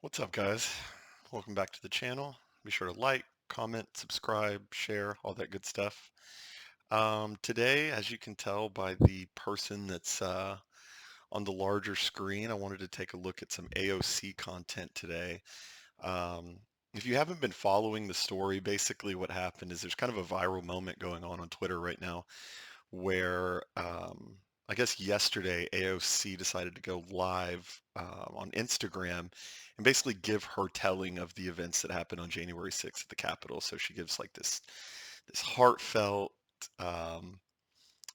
What's up, guys? Welcome back to the channel. Be sure to like, comment, subscribe, share, all that good stuff. Today, as you can tell by the person that's on the larger screen, I wanted to take a look at some AOC content today. Um, if you haven't been following the story, basically what happened is there's kind of a viral moment going on Twitter right now where I guess yesterday AOC decided to go live on Instagram and basically give her telling of the events that happened on January 6th at the Capitol. So she gives like this heartfelt, um,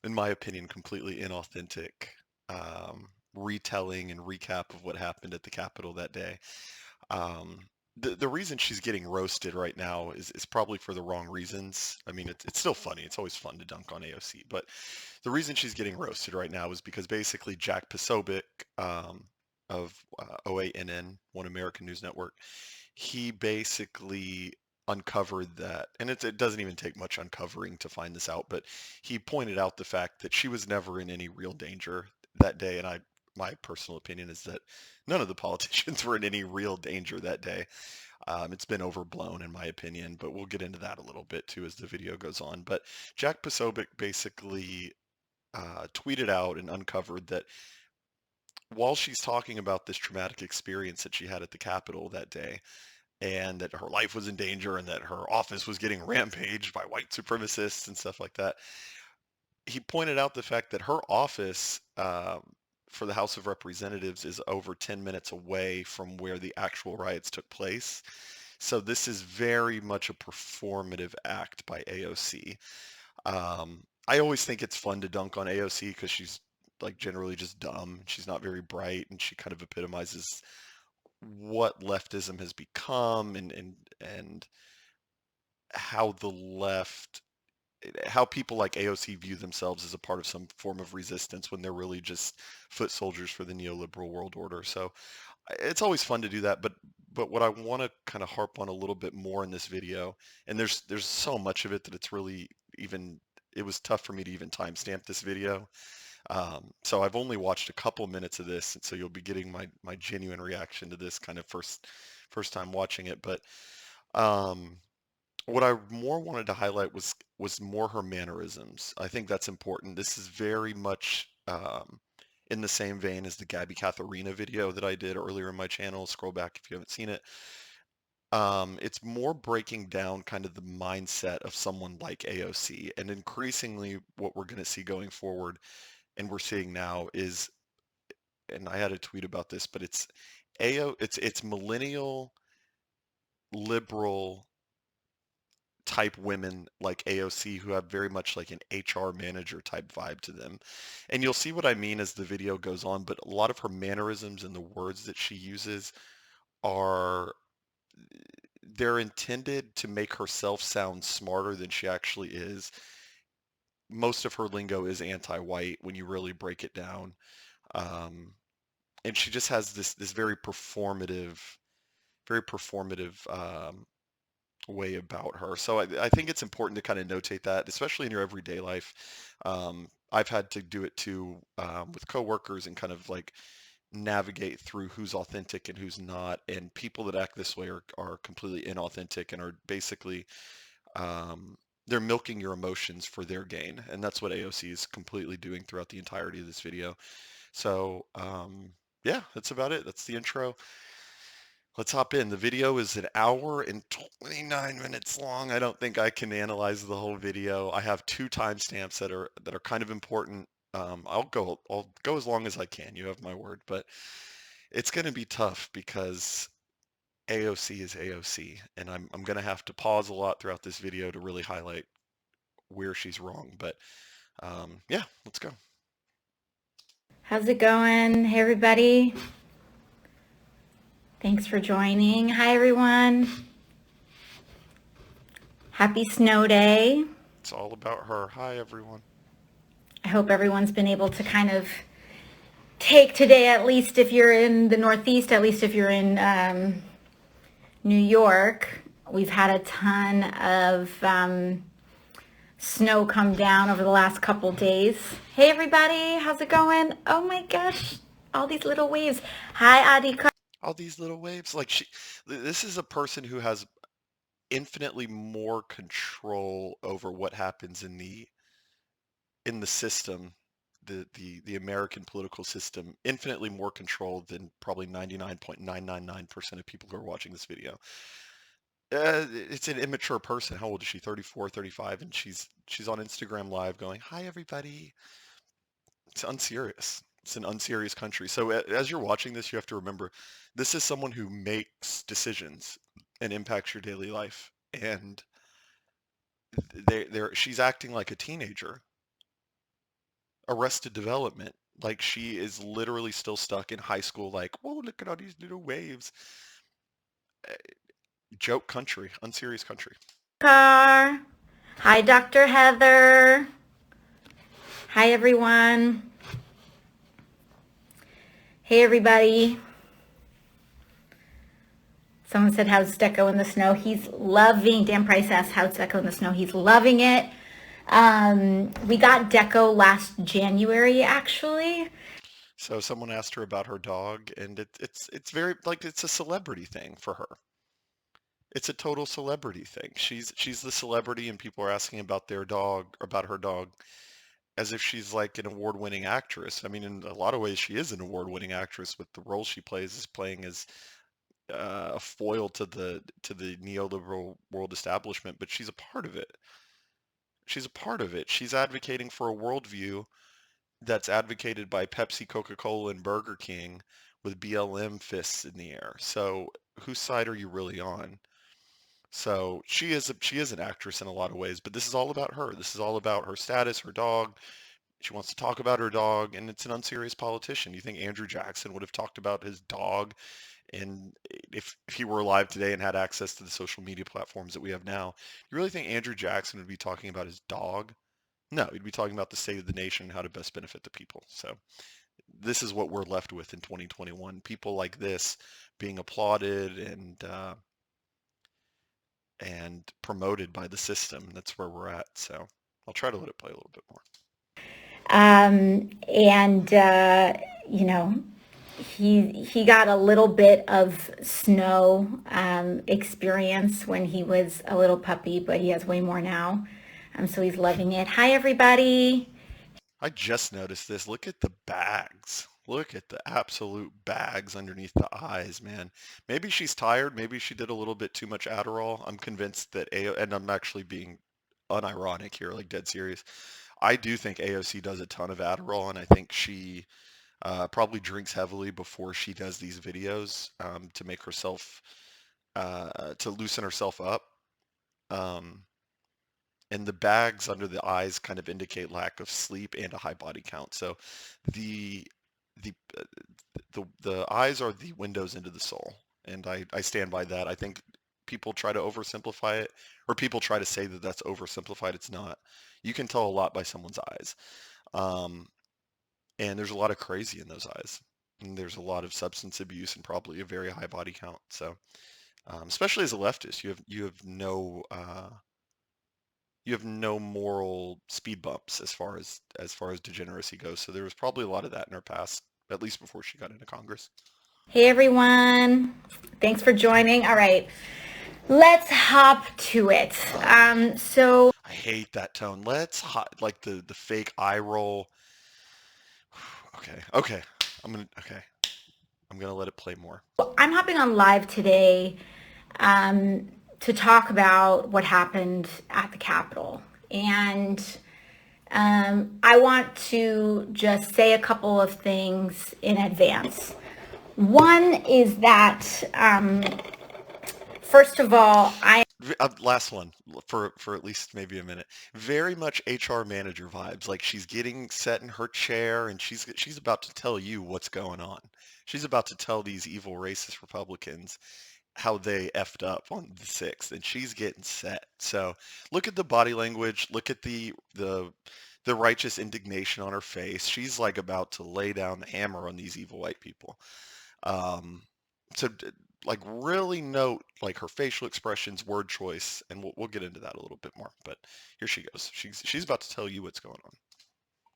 in my opinion, completely inauthentic um, retelling and recap of what happened at the Capitol that day. Um, the reason she's getting roasted right now is probably for the wrong reasons. I mean, it's still funny. It's always fun to dunk on AOC, but the reason she's getting roasted right now is because basically Jack Posobiec of OANN, One American News Network, he basically uncovered that, and it doesn't even take much uncovering to find this out, but he pointed out the fact that she was never in any real danger that day, and my personal opinion is that none of the politicians were in any real danger that day. It's been overblown in my opinion, but we'll get into that a little bit too as the video goes on. But Jack Posobiec basically tweeted out and uncovered that while she's talking about this traumatic experience that she had at the Capitol that day, and that her life was in danger and that her office was getting rampaged by white supremacists and stuff like that, he pointed out the fact that her office for the House of Representatives is over 10 minutes away from where the actual riots took place. So this is very much a performative act by AOC. I always think it's fun to dunk on AOC because she's like generally just dumb. She's not very bright, and she kind of epitomizes what leftism has become and how the left how people like AOC view themselves as a part of some form of resistance when they're really just foot soldiers for the neoliberal world order. So it's always fun to do that, but what I want to kind of harp on a little bit more in this video, and there's so much of it that it's really even it was tough for me to even timestamp this video. So I've only watched a couple minutes of this, and so you'll be getting my genuine reaction to this kind of first time watching it. But um, what I more wanted to highlight was more her mannerisms. I think that's important. This is very much in the same vein as the Gabby Katharina video that I did earlier in my channel. Scroll back if you haven't seen it. It's more breaking down kind of the mindset of someone like AOC, and increasingly what we're going to see going forward, and we're seeing now is, and I had a tweet about this, but it's millennial liberal type women like AOC who have very much like an HR manager type vibe to them. And you'll see what I mean as the video goes on, but a lot of her mannerisms and the words that she uses are they're intended to make herself sound smarter than she actually is. Most of her lingo is anti-white when you really break it down. Um, and she just has this very performative way about her. So I think it's important to kind of notate that, especially in your everyday life. I've had to do it too with coworkers and kind of like navigate through who's authentic and who's not. And people that act this way are completely inauthentic and are basically they're milking your emotions for their gain. And that's what AOC is completely doing throughout the entirety of this video. So yeah, that's about it. That's the intro. Let's hop in. The video is an hour and 29 minutes long. I don't think I can analyze the whole video. I have two timestamps that are kind of important. I'll go as long as I can. You have my word, but it's going to be tough because AOC is AOC, and I'm going to have to pause a lot throughout this video to really highlight where she's wrong. But yeah, let's go. How's it going? Hey, everybody. Thanks for joining. Hi, everyone. Happy snow day. It's all about her. Hi, everyone. I hope everyone's been able to kind of take today, at least if you're in the Northeast, at least if you're in New York. We've had a ton of snow come down over the last couple days. Hey, everybody. How's it going? Oh, my gosh. All these little waves. Hi, Adi. all these little waves. Like this is a person who has infinitely more control over what happens in the system, the American political system, infinitely more control than probably 99.999% of people who are watching this video. It's an immature person. How old is she? 34, 35, and she's on Instagram Live going, "Hi everybody." It's unserious. It's an unserious country. So as you're watching this, you have to remember this is someone who makes decisions and impacts your daily life. And she's acting like a teenager. Arrested Development. Like she is literally still stuck in high school, like, whoa, look at all these little waves. Uh, Joke country, unserious country. Car. Hi, Dr. Heather. Hi, everyone. Hey, everybody. Someone said, how's Deco in the snow? He's loving, Dan Price asked, how's Deco in the snow? He's loving it. We got Deco last January, actually. So someone asked her about her dog, and it's very like it's a celebrity thing for her. It's a total celebrity thing. She's the celebrity, and people are asking about their dog, about her dog, as if she's like an award-winning actress. I mean, in a lot of ways, she is an award-winning actress with the role she plays is playing as a foil to the neoliberal world establishment, but she's a part of it. She's a part of it. She's advocating for a worldview that's advocated by Pepsi, Coca-Cola, and Burger King with BLM fists in the air. So whose side are you really on? So she is an actress in a lot of ways, but this is all about her. This is all about her status, her dog. She wants to talk about her dog, and it's an unserious politician. You think Andrew Jackson would have talked about his dog, and if he were alive today and had access to the social media platforms that we have now, you really think Andrew Jackson would be talking about his dog? No, he'd be talking about the state of the nation and how to best benefit the people. So this is what we're left with in 2021. People like this being applauded and promoted by the system. That's where we're at. So I'll try to let it play a little bit more. And you know, he got a little bit of snow experience when he was a little puppy, but he has way more now. So he's loving it. Hi, everybody. I just noticed this. Look at the bags. Look at the absolute bags underneath the eyes, man. Maybe she's tired. Maybe she did a little bit too much Adderall. I'm convinced that and I'm actually being unironic here, like dead serious. I do think AOC does a ton of Adderall, and I think she probably drinks heavily before she does these videos to make herself, to loosen herself up. Um, and the bags under the eyes kind of indicate lack of sleep and a high body count. So the the the eyes are the windows into the soul, and I stand by that. I think people try to oversimplify it, or people try to say that that's oversimplified. It's not. You can tell a lot by someone's eyes, um, and there's a lot of crazy in those eyes, and there's a lot of substance abuse and probably a very high body count. So, especially as a leftist, you have no moral speed bumps as far as degeneracy goes. So there was probably a lot of that in her past, at least before she got into Congress. Hey, everyone. Thanks for joining. All right, let's hop to it. So I hate that tone. Like the fake eye roll. Okay, okay. Okay. I'm gonna let it play more. I'm hopping on live today to talk about what happened at the Capitol. And I want to just say a couple of things in advance. One is that, first of all, Last one for at least maybe a minute. Very much HR manager vibes. Like she's getting set in her chair and she's about to tell you what's going on. She's about to tell these evil racist Republicans how they effed up on the 6th, and she's getting set. So look at the body language. Look at the righteous indignation on her face. She's like about to lay down the hammer on these evil white people. Um, so like really note like her facial expressions, word choice, and we'll get into that a little bit more. But here she goes. She's about to tell you what's going on.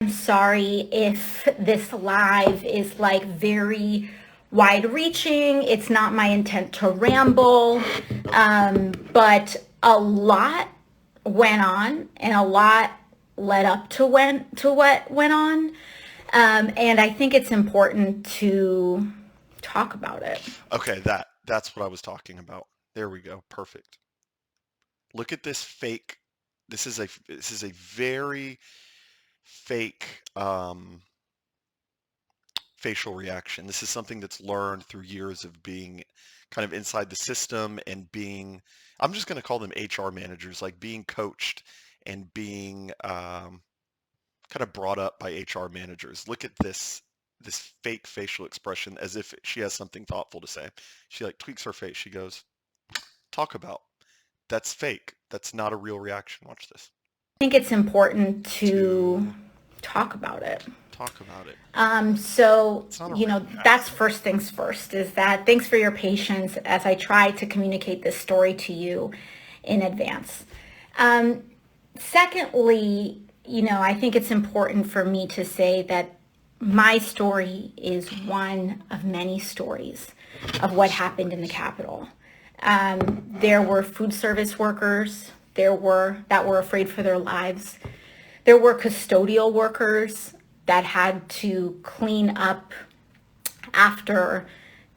I'm sorry if this live is like very wide reaching. It's not my intent to ramble. Nope. But a lot went on and a lot led up to what went on. And I think it's important to talk about it. Okay, that's what I was talking about. There we go. Perfect. Look at this fake. This is a very fake facial reaction. This is something that's learned through years of being kind of inside the system and being, I'm just going to call them HR managers, like being coached and being kind of brought up by HR managers. Look at this fake facial expression as if she has something thoughtful to say. She like tweaks her face. She goes, "Talk about." That's fake. That's not a real reaction. Watch this. I think it's important to To talk about it. talk about it. So, It's not a real that's reaction. first things first, is that thanks for your patience as I try to communicate this story to you in advance. Um, Secondly, I think it's important for me to say that my story is one of many stories of what happened in the Stories. Capitol. There were food service workers, that were afraid for their lives. There were custodial workers that had to clean up after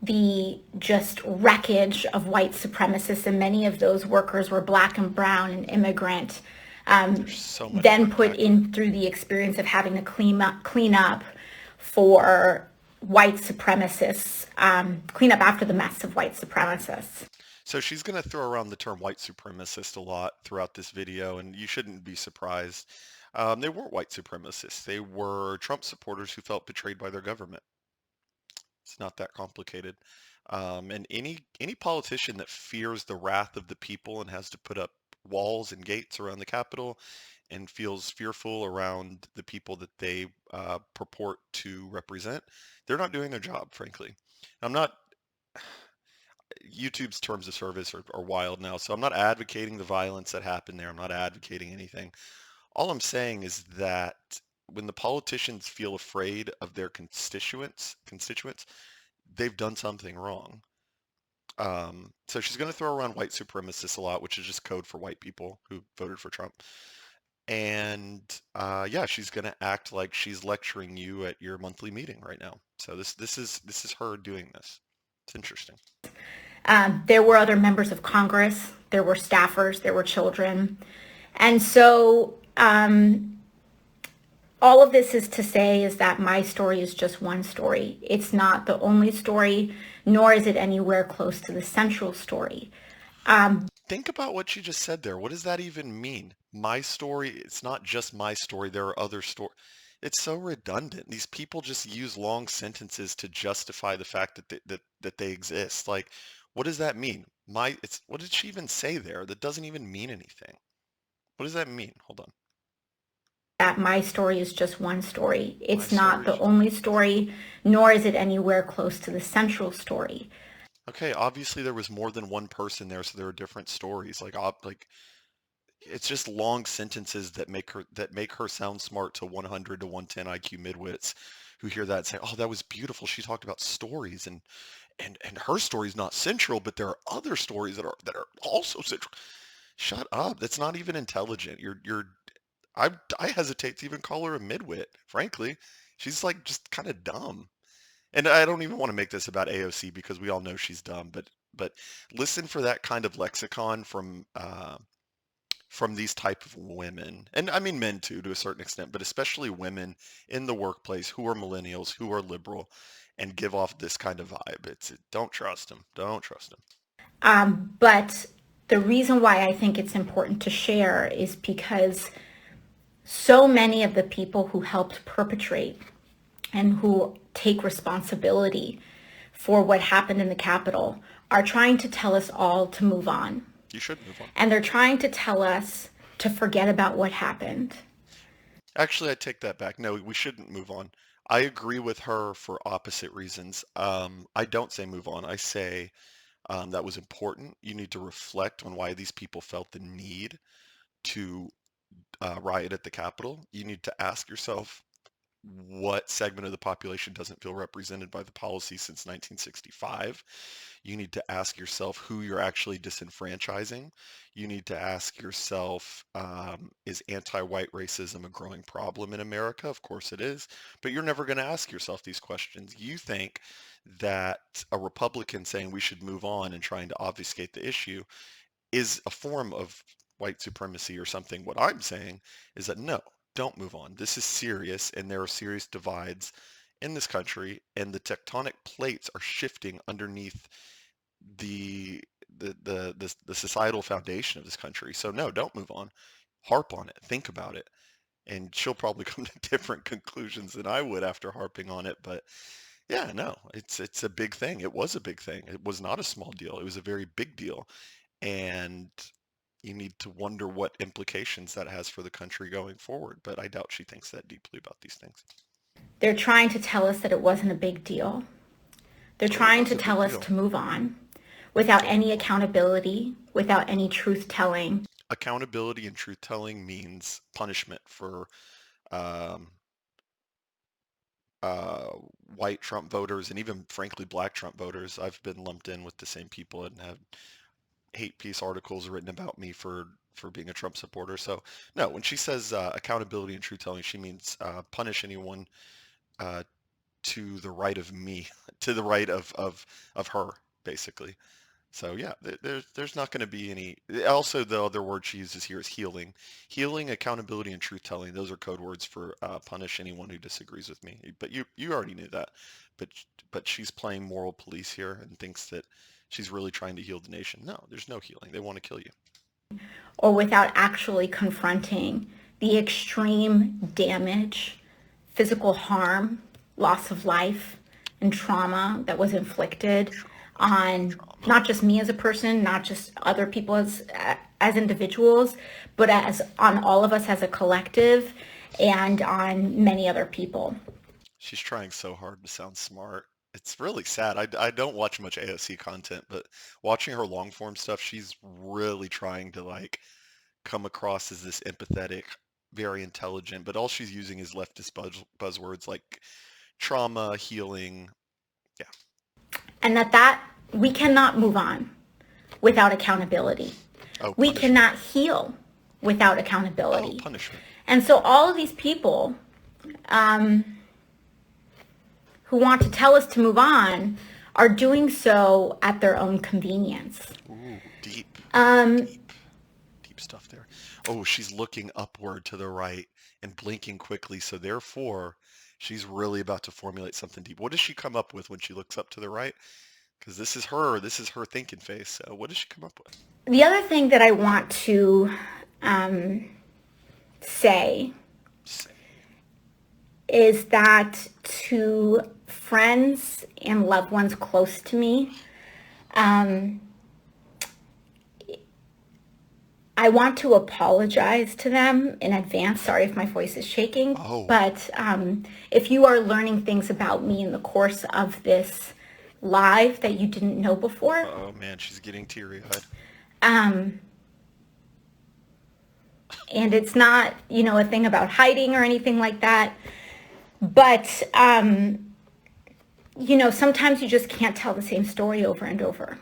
the just wreckage of white supremacists, and many of those workers were black and brown and immigrant, There's so much to then put unpack. in through the experience of having to clean up for white supremacists, clean up after the mess of white supremacists. So she's going to throw around the term white supremacist a lot throughout this video, and you shouldn't be surprised. They weren't white supremacists. They were Trump supporters who felt betrayed by their government. It's not that complicated. And any politician that fears the wrath of the people and has to put up walls and gates around the Capitol and feels fearful around the people that they purport to represent, they're not doing their job, frankly. I'm not, YouTube's terms of service are wild now, so I'm not advocating the violence that happened there. I'm not advocating anything. All I'm saying is that when the politicians feel afraid of their constituents, they've done something wrong. So she's going to throw around white supremacists a lot, which is just code for white people who voted for Trump. And yeah, she's going to act like she's lecturing you at your monthly meeting right now. So this is her doing this. It's interesting. There were other members of Congress, there were staffers, there were children. And so all of this is to say is that my story is just one story. It's not the only story, nor is it anywhere close to the central story. Think about what you just said there. What does that even mean? My story, it's not just my story. There are other stories. It's so redundant. These people just use long sentences to justify the fact that they exist. Like, what does that mean? What did she even say there? That doesn't even mean anything. What does that mean? Hold on. That my story is just one story. My It's not story the is only story, nor is it anywhere close to the central story. okay. Obviously, there was more than one person there, so there are different stories. Like it's just long sentences that make her sound smart to 100 to 110 IQ midwits who hear that and say, "Oh, that was beautiful. She talked about stories and her story's not central, but there are other stories that are also central." Shut up. That's not even intelligent. I hesitate to even call her a midwit, frankly. She's like just kind of dumb. And I don't even want to make this about AOC because we all know she's dumb, but listen for that kind of lexicon from these type of women, and I mean men too to a certain extent, but especially women in the workplace who are millennials, who are liberal, and give off this kind of vibe. Don't trust them. Don't trust them. But the reason why I think it's important to share is because so many of the people who helped perpetrate and who take responsibility for what happened in the Capitol are trying to tell us all to move on. You should move on. And they're trying to tell us to forget about what happened. Actually, I take that back. No, we shouldn't move on. I agree with her for opposite reasons. I don't say move on. I say that was important. You need to reflect on why these people felt the need to riot at the Capitol. You need to ask yourself what segment of the population doesn't feel represented by the policy since 1965. You need to ask yourself who you're actually disenfranchising. You need to ask yourself, is anti-white racism a growing problem in America? Of course it is, but you're never going to ask yourself these questions. You think that a Republican saying we should move on and trying to obfuscate the issue is a form of white supremacy or something. What I'm saying is that no, don't move on. This is serious, and there are serious divides in this country, and the tectonic plates are shifting underneath the the societal foundation of this country. So no, don't move on. Harp on it. Think about it. And she'll probably come to different conclusions than I would after harping on it. But yeah, no, it's a big thing. It was a big thing. It was not a small deal. It was a very big deal. And you need to wonder what implications that has for the country going forward. But I doubt she thinks that deeply about these things. They're trying to tell us that it wasn't a big deal. They're Oh, it trying was to a big tell us deal. to move on without Oh, any accountability, without any truth telling. accountability and truth telling means punishment for um, uh, white Trump voters and even frankly black Trump voters. I've been lumped in with the same people and have hate piece articles written about me for being a Trump supporter. So no, when she says accountability and truth telling, she means punish anyone uh, to the right of me, to the right of her, basically. So yeah, there's not going to be any. Also, the other word she uses here is healing. Healing, accountability, and truth telling. Those are code words for punish anyone who disagrees with me. But you already knew that. But but she's playing moral police here and thinks that she's really trying to heal the nation. No, there's no healing. They want to kill you. Or without actually confronting the extreme damage, physical harm, loss of life, and trauma that was inflicted Trauma, on trauma. not just me as a person, not just other people as individuals, but as on all of us as a collective and on many other people. She's trying so hard to sound smart. It's really sad. I don't watch much AOC content, but watching her long form stuff, she's really trying to like come across as this empathetic, very intelligent, but all she's using is leftist buzzwords like trauma, healing. Yeah. And that we cannot move on without accountability. Oh, We punishment. cannot heal without Oh, accountability. punishment. And so all of these people who want to tell us to move on are doing so at their own convenience. Ooh, deep, Um, deep, deep stuff there. Oh, she's looking upward to the right and blinking quickly, so therefore she's really about to formulate something deep. What does she come up with when she looks up to the right? Because this is her thinking face. So what does she come up with? the other thing that I want to um, say Say. is that to friends and loved ones close to me, um, I want to apologize to them in advance. Sorry if my voice is shaking, Oh, but if you are learning things about me in the course of this live that you didn't know before, oh man, she's getting teary-eyed. um, and it's not, a thing about hiding or anything like that, but, sometimes you just can't tell the same story over and over.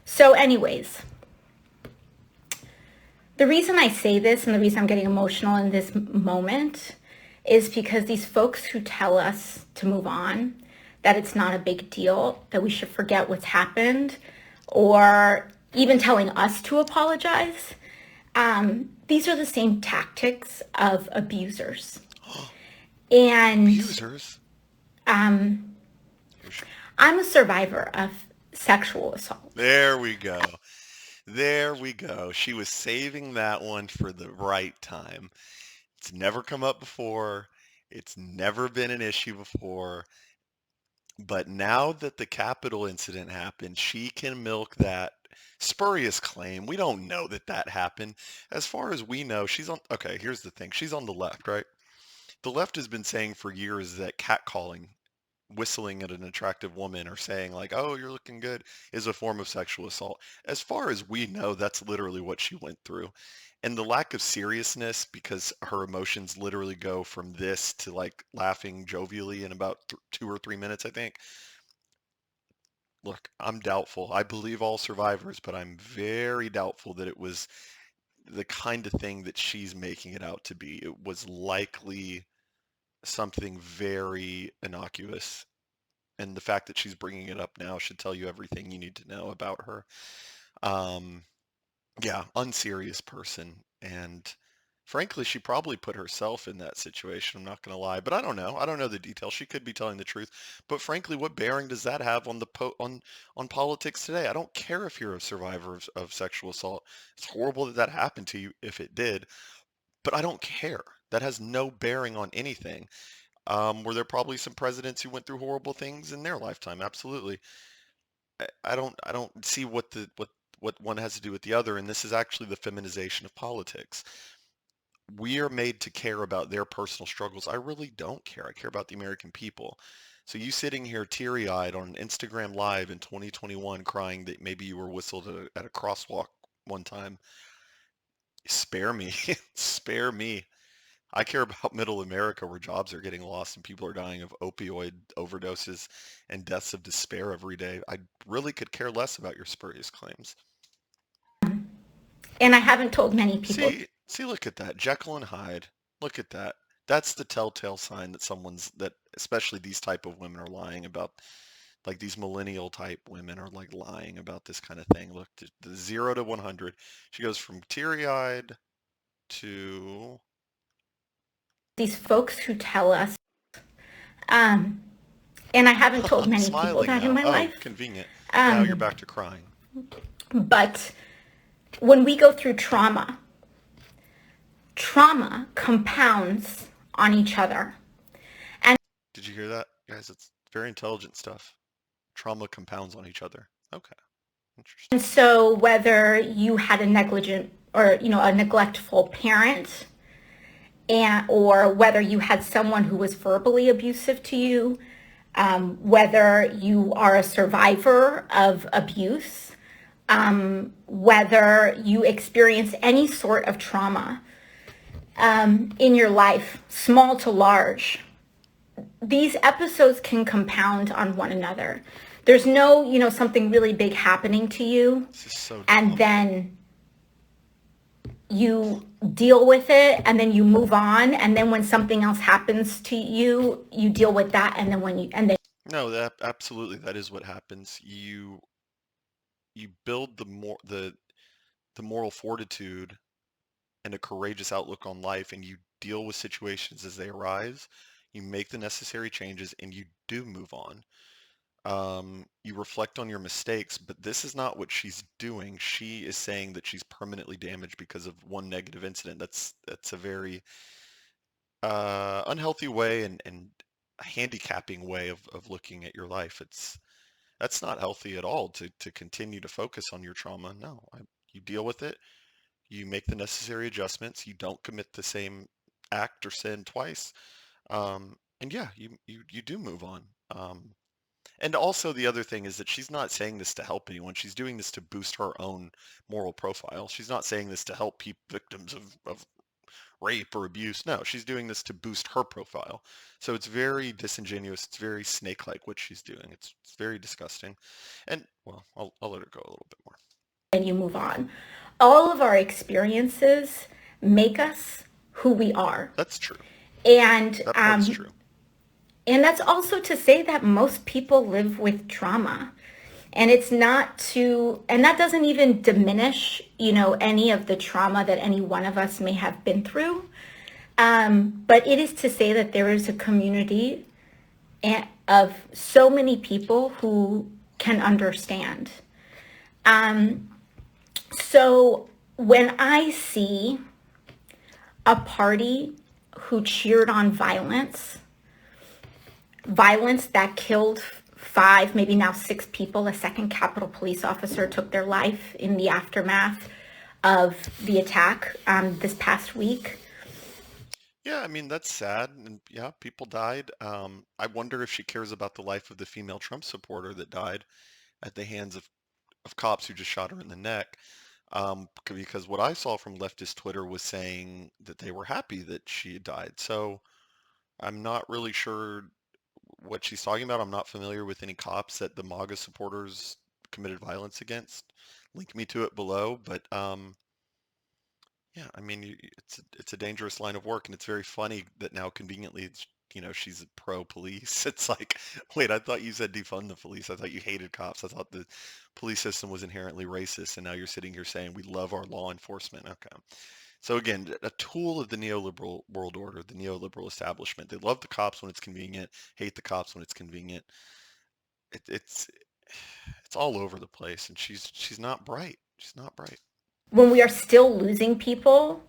So anyways, the reason I say this and the reason I'm getting emotional in this moment is because these folks who tell us to move on, that it's not a big deal, that we should forget what's happened, or even telling us to apologize, these are the same tactics of abusers. And Abusers. um, Here she- I'm a survivor of sexual assault. There we go. There we go. She was saving that one for the right time. It's never come up before. It's never been an issue before. But now that the Capitol incident happened, she can milk that spurious claim. We don't know that that happened. As far as we know, she's on. Okay, here's the thing. She's on the left, right? The left has been saying for years that catcalling whistling at an attractive woman or saying like, "Oh, you're looking good," is a form of sexual assault. As far as we know, that's literally what she went through. And the lack of seriousness, because her emotions literally go from this to like laughing jovially in about 2 or 3 minutes, I think. Look, I'm doubtful. I believe all survivors, but I'm very doubtful that it was the kind of thing that she's making it out to be. It was likely something very innocuous. And the fact that she's bringing it up now should tell you everything you need to know about her. Um, yeah, unserious person. And frankly, she probably put herself in that situation. I'm not going to lie, but I don't know. I don't know the details. She could be telling the truth. But frankly, what bearing does that have on on politics today? I don't care if you're a survivor of sexual assault. It's horrible that that happened to you if it did, but I don't care. That has no bearing on anything. Were there probably some presidents who went through horrible things in their lifetime? Absolutely. I don't see what one has to do with the other, and this is actually the feminization of politics. We are made to care about their personal struggles. I really don't care. I care about the American people. So you sitting here teary-eyed on Instagram Live in 2021 crying that maybe you were whistled at a crosswalk one time, spare me. Spare me. I care about middle America where jobs are getting lost and people are dying of opioid overdoses and deaths of despair every day. I really could care less about your spurious claims. And I haven't told many people. See, look at that. Jekyll and Hyde. Look at that. That's the telltale sign that especially these type of women are lying about, like these millennial type women are like lying about this kind of thing. Look, the 0 to 100. She goes from teary-eyed to These folks who tell us, um, and I haven't told many people smiling that in now. my Oh, life, convenient. Now you're um, back to crying. but when we go through trauma, trauma compounds on each other. And Did you hear that? Guys, it's very intelligent stuff. Trauma compounds on each other. Okay, interesting. so whether you had a negligent or, a neglectful parent, or whether you had someone who was verbally abusive to you, whether you are a survivor of abuse, whether you experience any sort of trauma in your life, small to large, these episodes can compound on one another. There's no, something really big happening to you, This is so and dumb. then you deal with it, and then you move on, and then when something else happens to you, you deal with that, and then No, that absolutely that is what happens. You build the moral fortitude and a courageous outlook on life, and you deal with situations as they arise. You make the necessary changes, and you do move on. You reflect on your mistakes, but this is not what she's doing. She is saying that she's permanently damaged because of one negative incident. That's a very unhealthy way and a handicapping way of looking at your life. That's not healthy at all to continue to focus on your trauma. No, you deal with it. You make the necessary adjustments. You don't commit the same act or sin twice. And yeah, you do move on. And also the other thing is that she's not saying this to help anyone. She's doing this to boost her own moral profile. She's not saying this to help victims of rape or abuse. No, she's doing this to boost her profile. So it's very disingenuous. It's very snake-like what she's doing. It's very disgusting. And well, I'll let her go a little bit more. you move on. All of our experiences make us who we are. That's true. And That part is true. that's also to say that most people live with trauma. And it's not to, and that doesn't even diminish, any of the trauma that any one of us may have been through. But it is to say that there is a community of so many people who can understand. So when I see a party who cheered on violence that killed 5, maybe now 6 people, a second Capitol police officer took their life in the aftermath of the attack this past week. Yeah, I mean, that's sad. And yeah, people died. I wonder if she cares about the life of the female Trump supporter that died at the hands of cops who just shot her in the neck. Because what I saw from leftist Twitter was saying that they were happy that she had died. So I'm not really sure what she's talking about. I'm not familiar with any cops that the MAGA supporters committed violence against. Link me to it below. But yeah, I mean, it's a dangerous line of work, and it's very funny that now conveniently she's pro-police. It's like, wait, I thought you said defund the police. I thought you hated cops. I thought the police system was inherently racist, and now you're sitting here saying we love our law enforcement. Okay. So again, a tool of the neoliberal world order, the neoliberal establishment. They love the cops when it's convenient, hate the cops when it's convenient. It's it's all over the place, and she's not bright. She's not bright. When we are still losing people,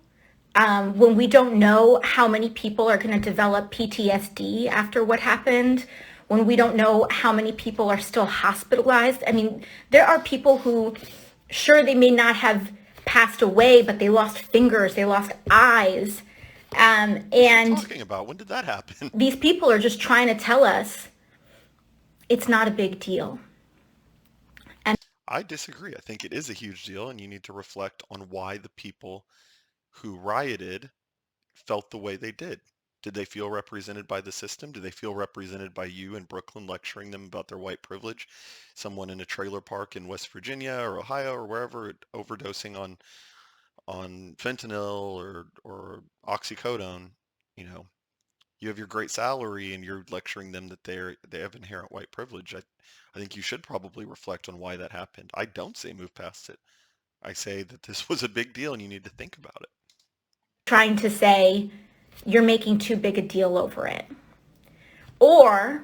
when we don't know how many people are going to develop PTSD after what happened, when we don't know how many people are still hospitalized. I mean, there are people who, sure, they may not have passed away, but they lost fingers, they lost eyes. What's she And talking about? When did that happen? these people are just trying to tell us it's not a big deal. And I disagree. I think it is a huge deal, and you need to reflect on why the people who rioted felt the way they did. Did they feel represented by the system? Do they feel represented by you in Brooklyn lecturing them about their white privilege? Someone in a trailer park in West Virginia or Ohio or wherever overdosing on fentanyl or oxycodone, you know, you have your great salary and you're lecturing them that they have inherent white privilege. I think you should probably reflect on why that happened. I don't say move past it. I say that this was a big deal and you need to think about it. trying to say you're making too big a deal over it. Or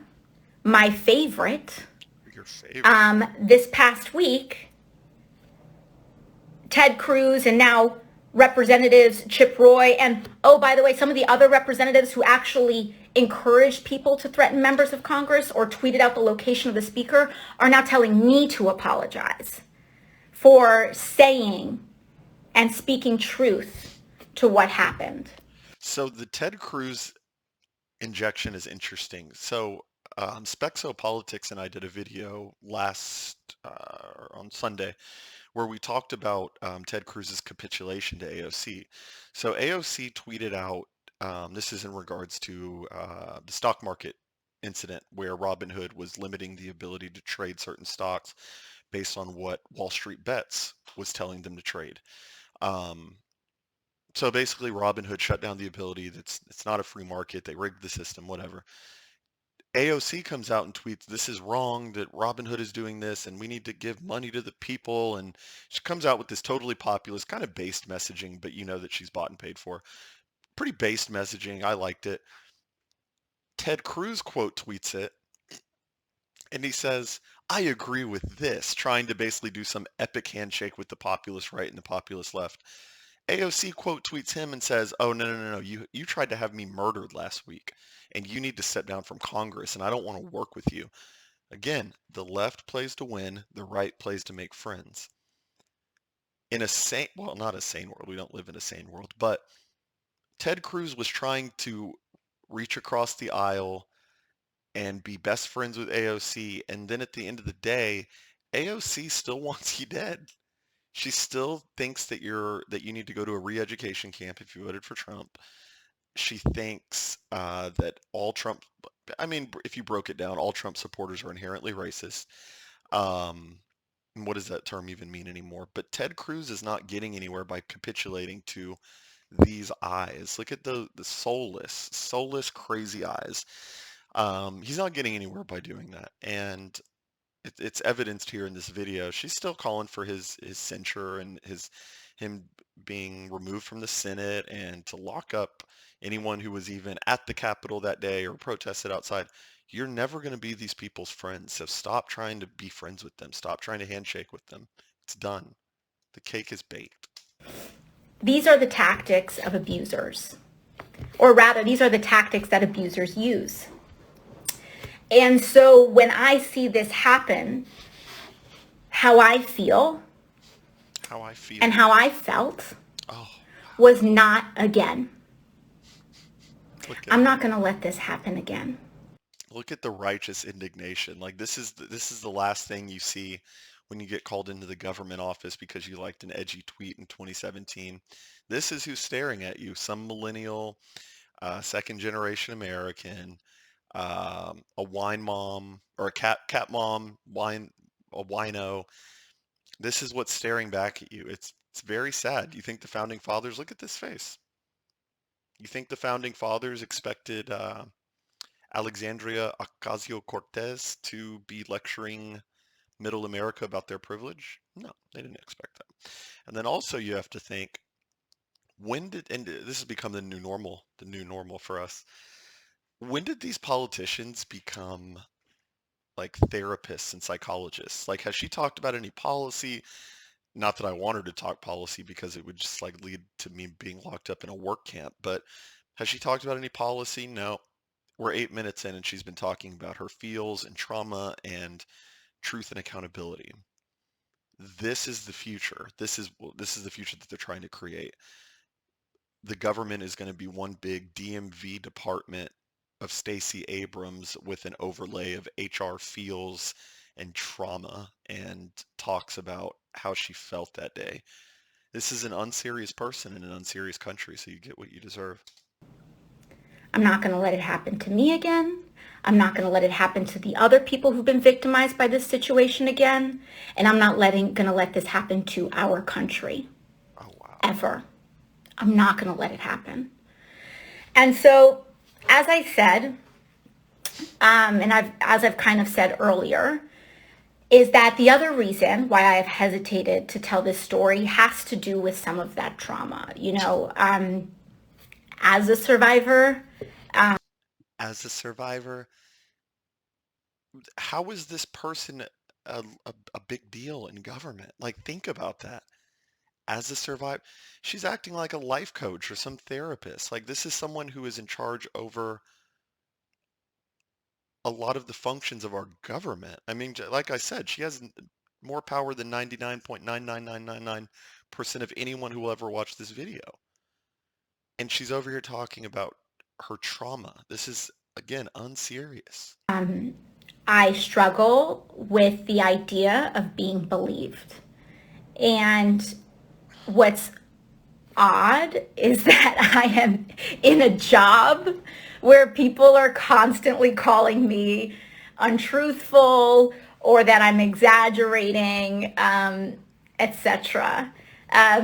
my favorite, Your favorite. this past week, Ted Cruz and now Representatives Chip Roy and, oh, by the way, some of the other representatives who actually encouraged people to threaten members of Congress or tweeted out the location of the speaker are now telling me to apologize for saying and speaking truth to what happened. So the Ted Cruz injection is interesting. So Spexo Politics and I did a video last on Sunday where we talked about Ted Cruz's capitulation to AOC. So AOC tweeted out, this is in regards to the stock market incident where Robinhood was limiting the ability to trade certain stocks based on what Wall Street Bets was telling them to trade. Um, so basically, Robinhood shut down the ability. It's not a free market. They rigged the system, whatever. AOC comes out and tweets, this is wrong that Robinhood is doing this and we need to give money to the people. And she comes out with this totally populist, kind of based messaging, but you know that she's bought and paid for. Pretty based messaging. I liked it. Ted Cruz quote tweets it and he says, I agree with this, trying to basically do some epic handshake with the populist right and the populist left. AOC quote tweets him and says, "Oh no, you tried to have me murdered last week, and you need to step down from Congress, and I don't want to work with you." Again, the left plays to win, the right plays to make friends. In a sane, well, not a sane world, we don't live in a sane world, but Ted Cruz was trying to reach across the aisle and be best friends with AOC, and then at the end of the day, AOC still wants you dead. She still thinks that you need to go to a re-education camp if you voted for Trump. She thinks that all Trump, I mean, if you broke it down, all Trump supporters are inherently racist. Um, what does that term even mean anymore? But Ted Cruz is not getting anywhere by capitulating to these eyes. Look at the soulless, crazy eyes. He's not getting anywhere by doing that, and it's evidenced here in this video. She's still calling for his censure and him being removed from the Senate and to lock up anyone who was even at the Capitol that day or protested outside. You're never going to be these people's friends. So stop trying to be friends with them. Stop trying to handshake with them. It's done. The cake is baked. These are the tactics of abusers, or rather, these are the tactics that abusers use. And so when I see this happen, how I feel How I feel. and how I felt Oh, was not again. Look at I'm her. not going to let this happen again. Look at the righteous indignation. Like this is the last thing you see when you get called into the government office because you liked an edgy tweet in 2017. This is who's staring at you. Some millennial, second generation American, a wine mom or a cat mom, a wino. This is what's staring back at you. It's very sad. You think the founding fathers, look at this face. You think the founding fathers expected Alexandria Ocasio-Cortez to be lecturing middle America about their privilege? No, they didn't expect that. And then also you have to think, and this has become the new normal for us. When did these politicians become like therapists and psychologists? Like, has she talked about any policy? Not that I want her to talk policy because it would just like lead to me being locked up in a work camp, but has she talked about any policy? No. We're 8 minutes in and she's been talking about her feels and trauma and truth and accountability. This is the future. This is the future that they're trying to create. The government is going to be one big DMV department of Stacey Abrams with an overlay of HR feels and trauma and talks about how she felt that day. This is an unserious person in an unserious country, so you get what you deserve. I'm not going to let it happen to me again. I'm not going to let it happen to the other people who've been victimized by this situation again. And I'm not going to let this happen to our country Oh, wow. ever. I'm not going to let it happen. And so, as I said, as I've kind of said earlier, is that the other reason why I have hesitated to tell this story has to do with some of that trauma. As a survivor, As a survivor, how is this person a big deal in government? Like, think about that. As a survivor, she's acting like a life coach or some therapist. Like, this is someone who is in charge over a lot of the functions of our government. I mean, like I said, she has more power than 99.99999% of anyone who will ever watch this video. And she's over here talking about her trauma. This is, again, unserious. I struggle with the idea of being believed. And what's odd is that I am in a job where people are constantly calling me untruthful or that I'm exaggerating, etc.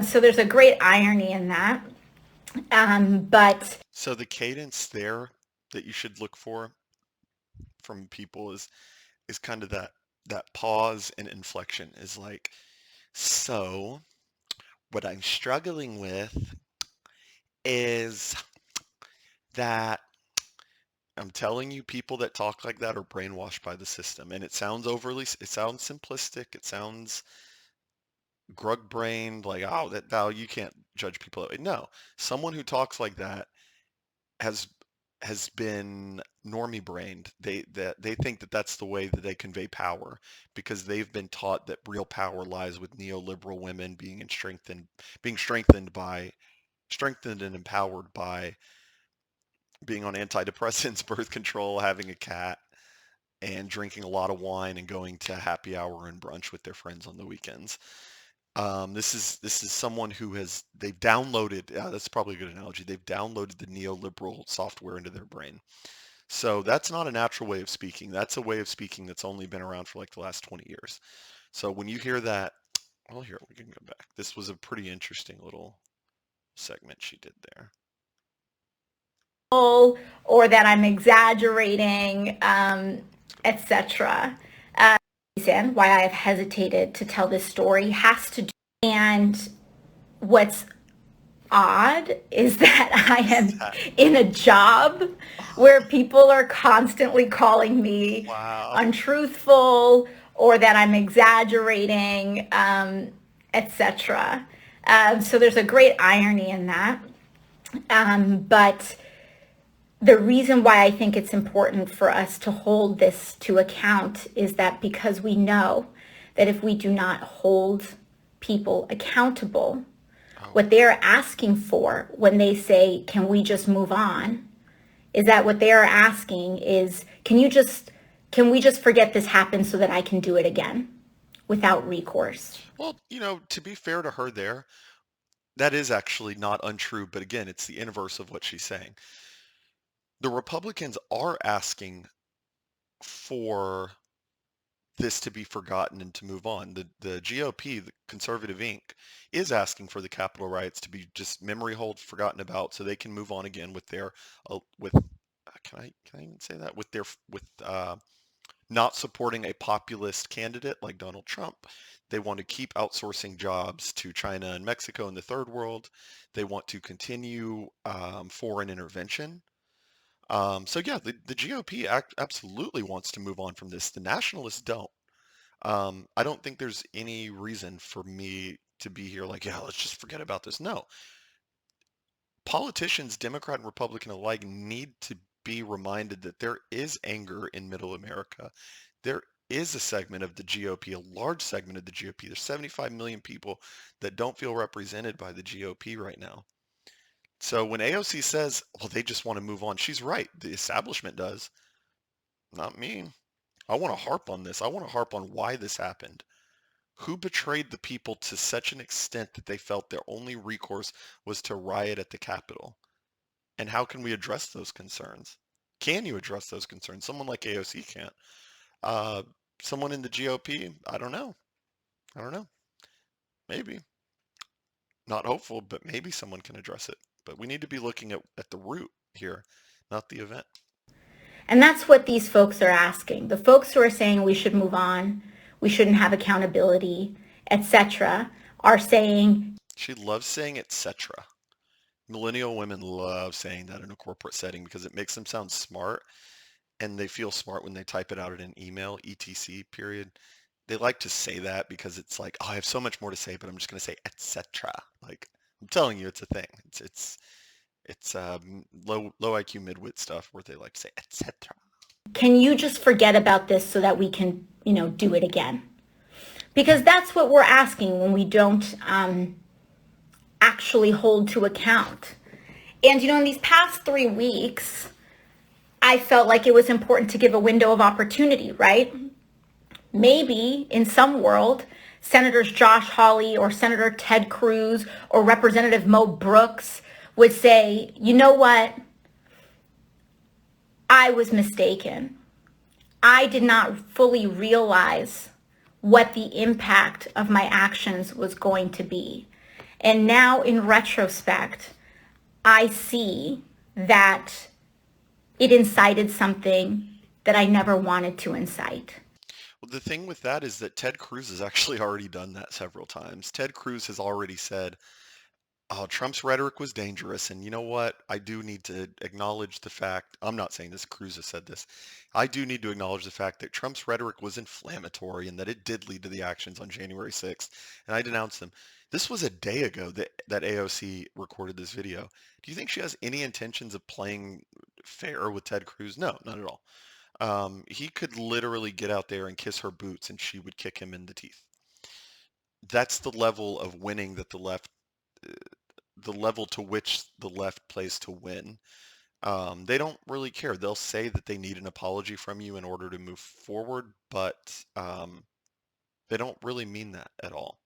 So there's a great irony in that. But So the cadence there that you should look for from people is kind of that pause and inflection is like, so what I'm struggling with is that I'm telling you, people that talk like that are brainwashed by the system. And it sounds simplistic. It sounds grug brained, like, oh, that now you can't judge people that way. No, someone who talks like that has been normie brained. They think that that's the way that they convey power because they've been taught that real power lies with neoliberal women being strengthened and empowered by being on antidepressants, birth control, having a cat, and drinking a lot of wine and going to happy hour and brunch with their friends on the weekends. This is someone who they've downloaded. That's probably a good analogy. They've downloaded the neoliberal software into their brain. So that's not a natural way of speaking. That's a way of speaking that's only been around for like the last 20 years. So when you hear that, well, here we can go back. This was a pretty interesting little segment she did there. or that I'm exaggerating, etc. Reason why I have hesitated to tell this story has to do. And what's odd is that I am in a job where people are constantly calling me Wow. untruthful or that I'm exaggerating, etc. So there's a great irony in that. But the reason why I think it's important for us to hold this to account is that because we know that if we do not hold people accountable, Oh, what they're asking for when they say, can we just move on, Is that what they are asking is, can we just forget this happened so that I can do it again without recourse? Well, to be fair to her there, that is actually not untrue, but again, it's the inverse of what she's saying. The Republicans are asking for this to be forgotten and to move on. The GOP, the Conservative Inc., is asking for the Capitol riots to be just memory hold, forgotten about, so they can move on again with their with can I even say that with their with not supporting a populist candidate like Donald Trump. They want to keep outsourcing jobs to China and Mexico and the third world. They want to continue foreign intervention. So yeah, the GOP absolutely wants to move on from this. The nationalists don't. I don't think there's any reason for me to be here like, yeah, let's just forget about this. No, politicians, Democrat and Republican alike, need to be reminded that there is anger in middle America. There is a segment of the GOP, a large segment of the GOP. There's 75 million people that don't feel represented by the GOP right now. So when AOC says, well, they just want to move on, she's right. The establishment does, not me. I want to harp on this. I want to harp on why this happened. Who betrayed the people to such an extent that they felt their only recourse was to riot at the Capitol? And how can we address those concerns? Can you address those concerns? Someone like AOC can't. Uh, Someone in the GOP, I don't know. I don't know. Maybe. Not hopeful, but maybe someone can address it. But we need to be looking at the root here, not the event. And that's what these folks are asking. The folks who are saying we should move on, we shouldn't have accountability, etc., are saying, She loves saying etc. Millennial women love saying that in a corporate setting because it makes them sound smart, and they feel smart when they type it out in an email, etc. period. They like to say that because it's like, oh, I have so much more to say, but I'm just going to say etc. Like, I'm telling you, it's a thing. It's low IQ midwit stuff where they like to say etc. can you just forget about this so that we can, do it again? Because that's what we're asking when we don't actually hold to account. And, in these past 3 weeks, I felt like it was important to give a window of opportunity, right? Maybe in some world, Senators Josh Hawley or Senator Ted Cruz or Representative Mo Brooks would say, you know what? I was mistaken. I did not fully realize what the impact of my actions was going to be. And now in retrospect, I see that it incited something that I never wanted to incite. Well, the thing with that is that Ted Cruz has actually already done that several times. Ted Cruz has already said, oh, Trump's rhetoric was dangerous. And you know what? I do need to acknowledge the fact, I'm not saying this, Cruz has said this. I do need to acknowledge the fact that Trump's rhetoric was inflammatory and that it did lead to the actions on January 6th. And I denounced them. This was a day ago that AOC recorded this video. Do you think she has any intentions of playing fair with Ted Cruz? No, not at all. He could literally get out there and kiss her boots and she would kick him in the teeth. That's the level of winning that the level to which the left plays to win. They don't really care. They'll say that they need an apology from you in order to move forward, but they don't really mean that at all.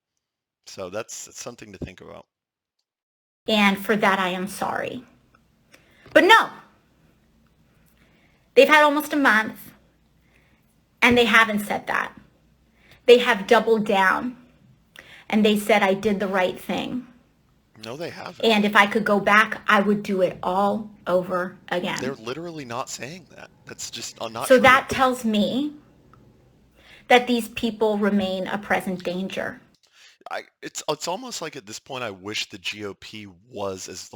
So that's something to think about. And for that, I am sorry. But no, they've had almost a month and they haven't said that. They have doubled down and they said I did the right thing. No, they haven't. And if I could go back, I would do it all over They're again. literally not saying that. That's just not So true. that tells me that these people remain a present danger. It's almost like at this point I wish the GOP was as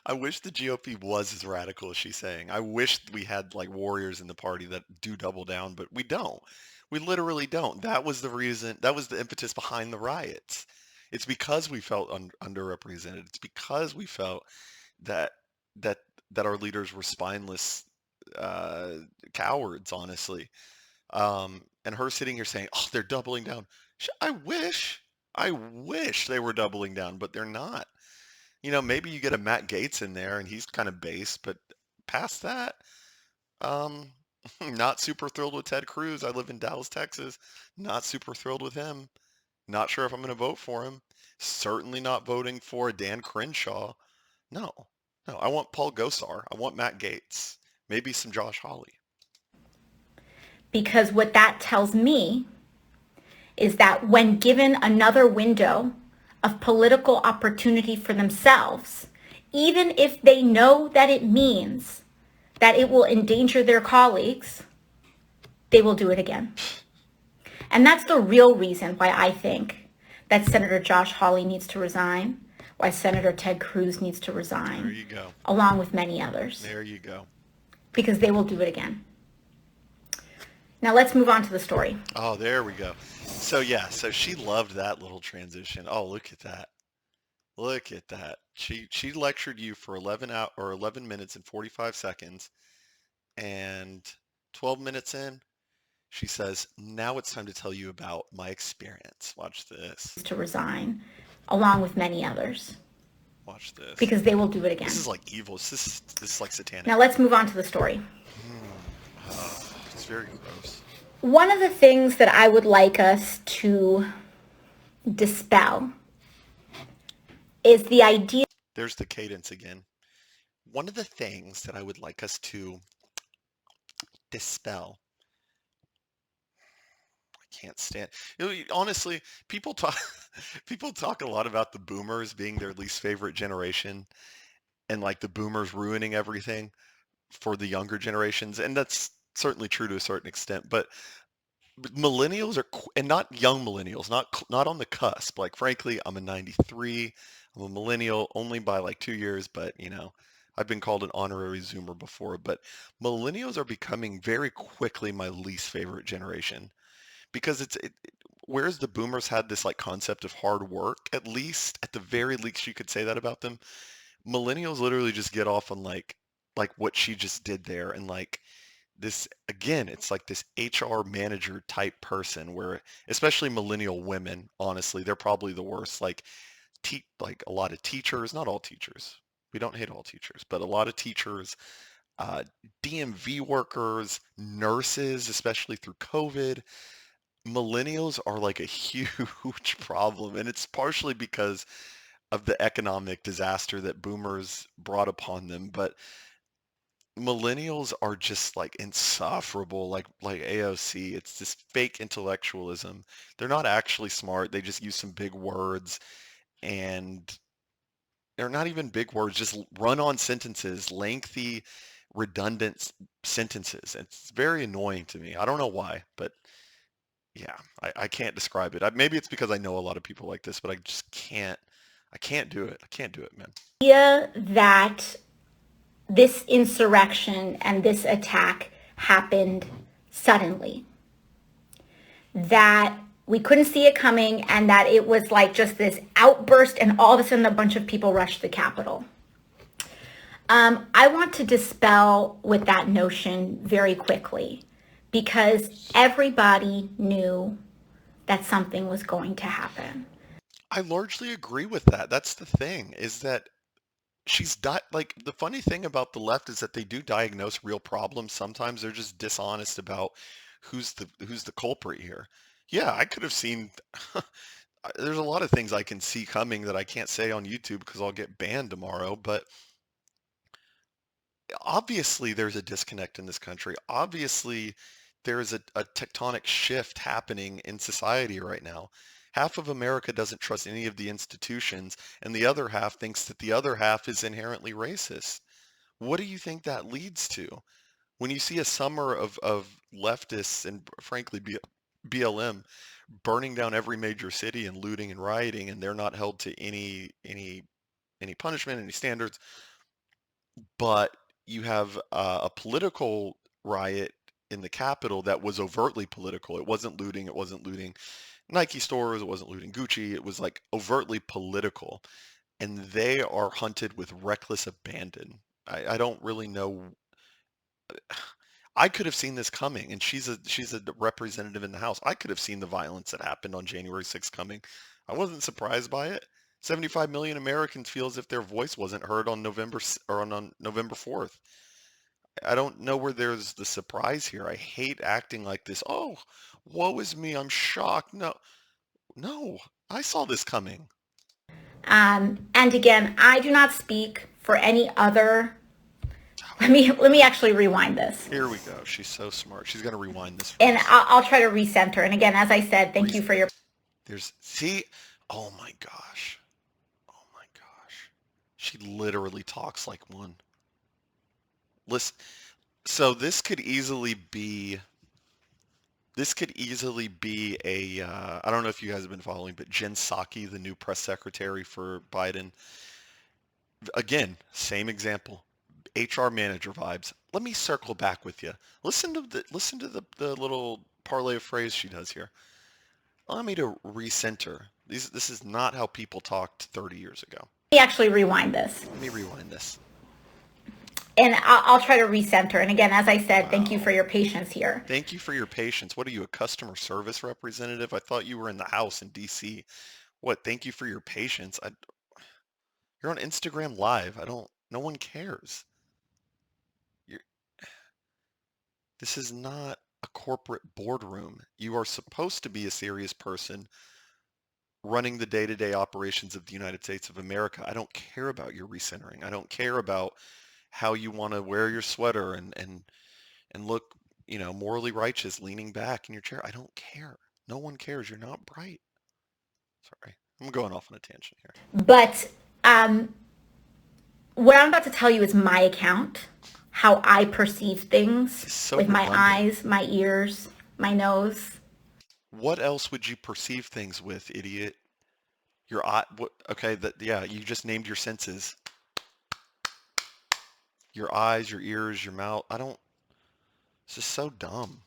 I wish the GOP was as radical as she's saying. I wish we had like warriors in the party that do double down, but we don't. We literally don't. That was the reason, that was the impetus behind the riots. It's because we felt underrepresented. It's because we felt that that that our leaders were spineless uh, cowards, honestly. And her sitting here saying, "Oh, they're doubling down." I wish they were doubling down, but they're not. Maybe you get a Matt Gaetz in there and he's kind of base, but Past that, um, not super thrilled with Ted Cruz. I live in Dallas, Texas. Not super thrilled with him. Not sure if I'm going to vote for him. Certainly not voting for Dan Crenshaw. No, no. I want Paul Gosar. I want Matt Gaetz. Maybe some Josh Hawley. Because what that tells me is that when given another window of political opportunity for themselves, even if they know that it means that it will endanger their colleagues, they will do it again. And that's the real reason why I think that Senator Josh Hawley needs to resign, why Senator Ted Cruz needs to There resign, you go. along with many others, There you go. because they will do it again. Now let's move on to the story. Oh, there we go. So yeah, so she loved that little transition. Oh, look at that. Look at that. She lectured you for 11 minutes and 45 seconds, and 12 minutes in, she says, "Now it's time to tell you about my experience." Watch this. To resign, along with many others, Watch this. because they will do it This again. is like evil. This is like satanic. Now let's move on to the story. It's very gross. One of the things that I would like us to dispel is the idea. There's the cadence again. One of the things that I would like us to dispel. I can't stand. Honestly, people talk people talk a lot about the boomers being their least favorite generation and like the boomers ruining everything for the younger generations, and that's certainly true to a certain extent, but millennials are and not young millennials, not on the cusp. Like frankly, I'm a 93. I'm a millennial only by like 2 years, but I've been called an honorary zoomer before, but millennials are becoming very quickly my least favorite generation because whereas the boomers had this like concept of hard work, at least at the very least you could say that about them. Millennials literally just get off on like what she just did there, and like this again, it's like this HR manager type person where especially millennial women, honestly, they're probably the worst. Like a lot of teachers, not all teachers. We don't hate all teachers, but a lot of teachers, uh, DMV workers, nurses, especially through COVID, millennials are like a huge problem. And it's partially because of the economic disaster that boomers brought upon them. But millennials are just like insufferable, like AOC. It's this fake intellectualism. They're not actually smart. They just use some big words, and they're not even big words, just run-on sentences, lengthy, redundant sentences. It's very annoying to me. I don't know why, but yeah, I can't describe it. Maybe it's because I know a lot of people like this, but I just can't. I can't do it. I can't do it, man. Idea that this insurrection and this attack happened suddenly, that we couldn't see it coming, and that it was like just this outburst and all of a sudden a bunch of people rushed the Capitol. I want to dispel with that notion very quickly because everybody knew that something was going to happen. I largely agree with that. That's the thing, is that like the funny thing about the left is that they do diagnose real problems. Sometimes they're just dishonest about who's the culprit here. Yeah, I could have seen there's a lot of things I can see coming that I can't say on YouTube because I'll get banned tomorrow, but obviously there's a disconnect in this country. Obviously there's a tectonic shift happening in society right now. Half of America doesn't trust any of the institutions, and the other half thinks that the other half is inherently racist. What do you think that leads to? When you see a summer of leftists and frankly BLM burning down every major city and looting and rioting, and they're not held to any punishment, any standards, but you have a political riot in the Capitol that was overtly political. It wasn't looting. It wasn't looting Nike stores. It wasn't looting Gucci. It was like overtly political. And they are hunted with reckless abandon. I don't really know. I could have seen this coming, and she's a representative in the House. I could have seen the violence that happened on January 6th coming. I wasn't surprised by it. 75 million Americans feel as if their voice wasn't heard on November 4th. I don't know where there's the surprise here. I hate acting like this. Oh, woe is me. I'm shocked. No, no, I saw this coming. And again, I do not speak for any other. Let me actually rewind this, Here we go. She's so smart. She's going to rewind this for and us. I'll try to recenter. And again, as I said, thank you for your. See, oh my gosh. Oh my gosh. She literally talks like one. Listen, so this could easily be a, I don't know if you guys have been following, but Jen Psaki, the new press secretary for Biden, again, same example, HR manager vibes. Let me circle back with you. Listen to the little parlay of phrase she does here. Allow me to recenter. This is not how people talked 30 years ago. Let me actually rewind this, Let me rewind this. and I'll try to recenter. And again, as I said, thank you for Wow. your patience here. Thank you for your patience. What are you, a customer service representative? I thought you were in the house in DC. What? Thank you for your patience. You're on Instagram Live. No one cares. You're, this is not a corporate boardroom. You are supposed to be a serious person running the day-to-day operations of the United States of America. I don't care about your recentering. I don't care about how you want to wear your sweater and look, morally righteous leaning back in your chair. I don't care. No one cares. You're not bright. Sorry. I'm going off on a tangent here. But what I'm about to tell you is my account, how I perceive This things is so with my redundant. eyes, my ears, my nose. What else would you perceive things with, idiot? Your eye, what, okay, yeah, you just named your senses. Your eyes, your ears, your mouth. This is so dumb.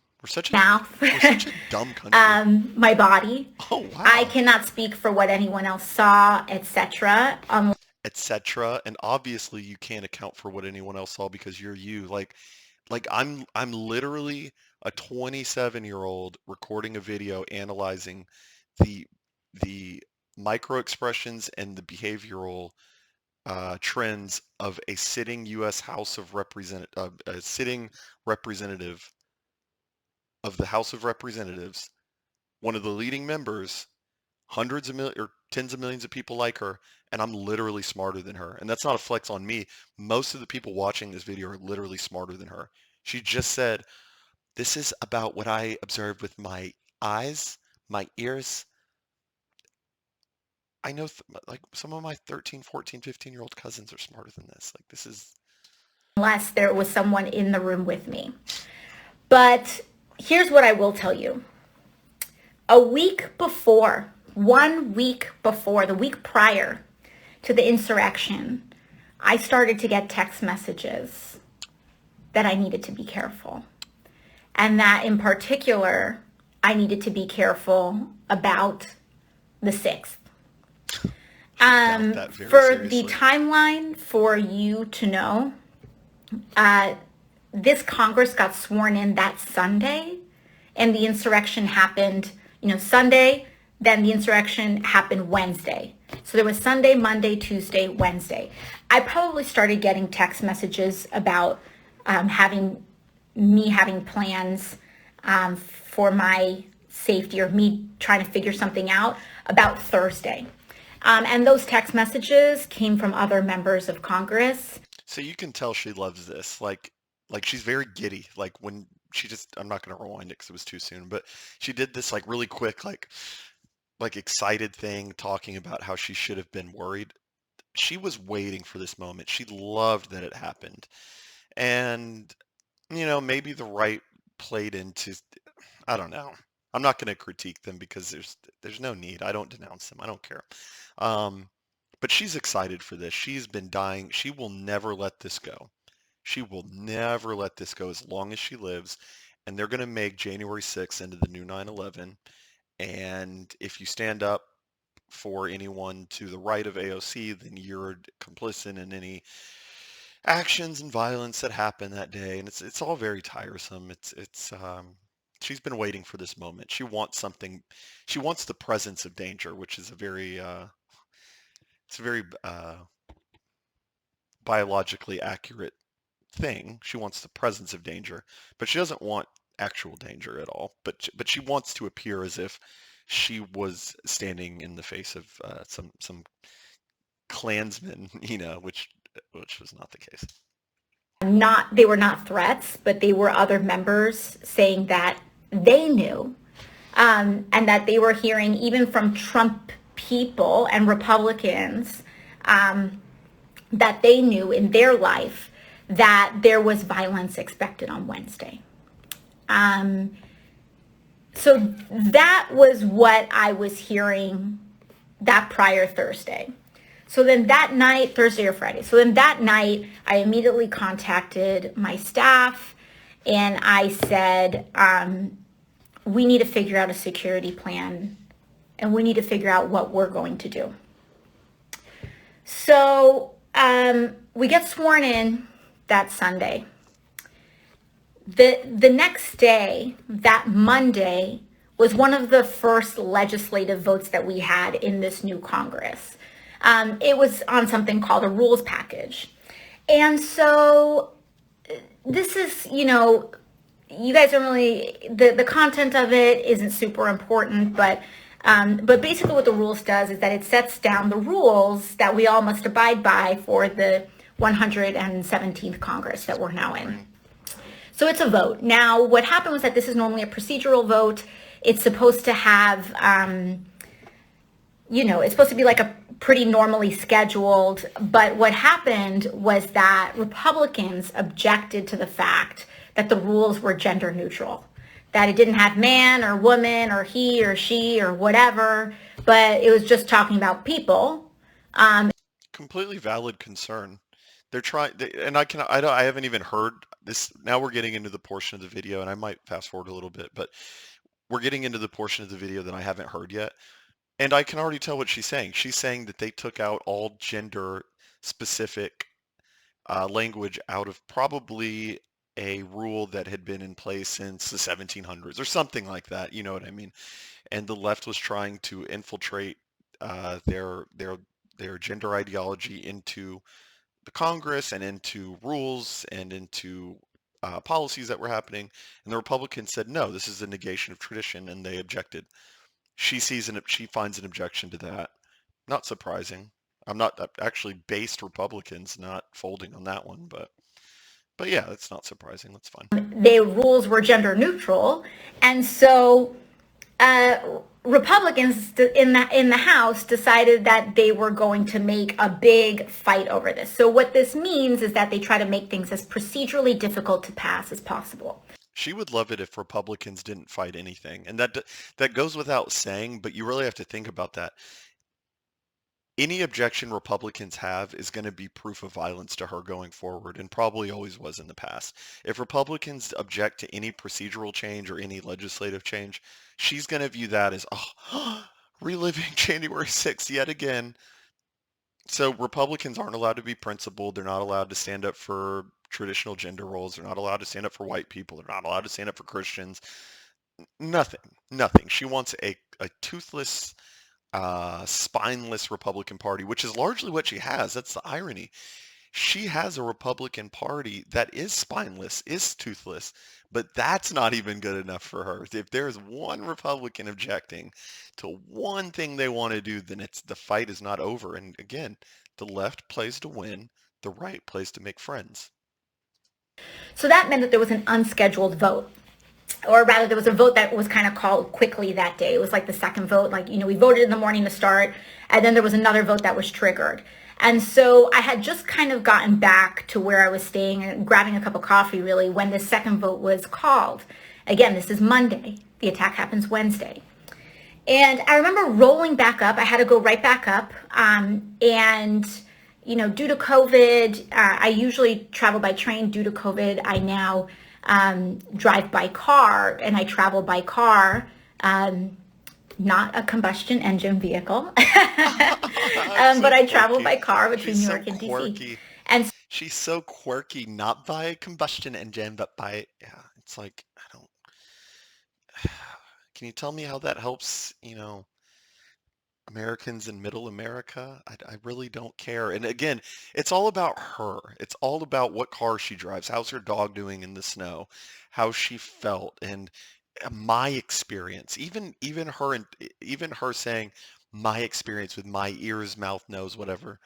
Mouth, We're such a dumb country. my body. Oh, I wow. cannot speak for what anyone else saw, etc. Etc. And obviously you can't account for what anyone else saw because you're you. Like I'm literally a 27-year-old recording a video analyzing the the micro expressions and the behavioral trends of a sitting U.S. House of a sitting representative of the House of Representatives, one of the leading members, hundreds of millions or tens of millions of people like her, and I'm literally smarter than her. And that's not a flex on me. Most of the people watching this video are literally smarter than her. She just said, this is about what I observed with my eyes, my ears. I know like some of my 13, 14, 15-year-old cousins are smarter than this. Like this is Unless there was someone in the room with me. But here's what I will tell you. A week before, 1 week before, the week prior to the insurrection, I started to get text messages that I needed to be careful. And that in particular, I needed to be careful about the 6th. I doubt that very For the seriously. timeline for you to know, this Congress got sworn in that Sunday, and the insurrection happened, Sunday, then the insurrection happened Wednesday. So there was Sunday, Monday, Tuesday, Wednesday. I probably started getting text messages about having plans for my safety or me trying to figure something out about Thursday. And those text messages came from other members of Congress. So you can tell she loves this. Like she's very giddy. Like when she just, I'm not going to rewind it because it was too soon, but she did this like really quick, like excited thing talking about how she should have been worried. She was waiting for this moment. She loved that it happened. And, maybe the right played into, I don't know. I'm not going to critique them because there's no need. I don't denounce them. I don't care. Um, but she's excited for this. She's been dying. She will never let this go. She will never let this go as long as she lives. And they're going to make January 6th into the new 9/11. And if you stand up for anyone to the right of AOC, then you're complicit in any actions and violence that happened that day. And it's all very tiresome. She's been waiting for this moment. She wants something. She wants the presence of danger, which is it's a very biologically accurate thing. She wants the presence of danger, but she doesn't want actual danger at all. But she wants to appear as if she was standing in the face of some Klansmen, which was not the case. Not, they were not threats, but they were other members saying that they knew, and that they were hearing even from Trump people and Republicans, that they knew in their life that there was violence expected on Wednesday. Um, so that was what I was hearing that prior Thursday. So then that night, Thursday or Friday, so then that night, I immediately contacted my staff and I said, we need to figure out a security plan and we need to figure out what we're going to do. So we get sworn in that Sunday. The next day, that Monday, was one of the first legislative votes that we had in this new Congress. It was on something called a rules package. And so this is, you guys don't really, the content of it isn't super important, but basically what the rules does is that it sets down the rules that we all must abide by for the 117th Congress that we're now in. So it's a vote. Now, what happened was that this is normally a procedural vote. It's supposed to have, it's supposed to be like a pretty normally scheduled. But what happened was that Republicans objected to the fact that the rules were gender neutral, that it didn't have man or woman or he or she or whatever, but it was just talking about people. Completely valid concern. They're trying, and I haven't even heard this. Now we're getting into the portion of the video, and I might fast forward a little bit, but we're getting into the portion of the video that I haven't heard yet. And I can already tell what she's saying. She's saying that they took out all gender specific language out of probably a rule that had been in place since the 1700s or something like that. You know what I mean? And the left was trying to infiltrate their gender ideology into the Congress and into rules and into policies that were happening. And the Republicans said, no, this is a negation of tradition, and they objected. She finds an objection to that. Not surprising. I'm not actually based Republicans not folding on that one, but yeah, that's not surprising. That's fine. The rules were gender neutral, and so Republicans in the House decided that they were going to make a big fight over this. So what this means is that they try to make things as procedurally difficult to pass as possible. She would love it if Republicans didn't fight anything, and that goes without saying, but you really have to think about that. Any objection Republicans have is going to be proof of violence to her going forward, and probably always was in the past. If Republicans object to any procedural change or any legislative change, she's going to view that as, oh, reliving January 6th yet again. So Republicans aren't allowed to be principled. They're not allowed to stand up for traditional gender roles. They're not allowed to stand up for white people. They're not allowed to stand up for Christians. Nothing. She wants a toothless, spineless Republican Party, which is largely what she has. That's the irony. She has a Republican Party that is spineless, is toothless, but that's not even good enough for her. If there's one Republican objecting to one thing they want to do, then it's the fight is not over. And again, the left plays to win, the right plays to make friends. So that meant that there was an unscheduled vote, or rather there was a vote that was kind of called quickly that day. It was like the second vote, like, we voted in the morning to start, and then there was another vote that was triggered. And so I had just kind of gotten back to where I was staying and grabbing a cup of coffee really when the second vote was called. Again, this is Monday. The attack happens Wednesday. And I remember rolling back up. I had to go right back up. And, due to COVID, I usually travel by train. Due to COVID, I now drive by car, and I travel by car, not a combustion engine vehicle, but I travel by car between New York and DC. And she's so quirky, not by a combustion engine, but by, yeah, it's like, I don't, can you tell me how that helps, I'm Americans in middle America, I really don't care. And again, it's all about her. It's all about what car she drives, how's her dog doing in the snow, how she felt, and my experience. Even her saying my experience with my ears, mouth, nose, whatever.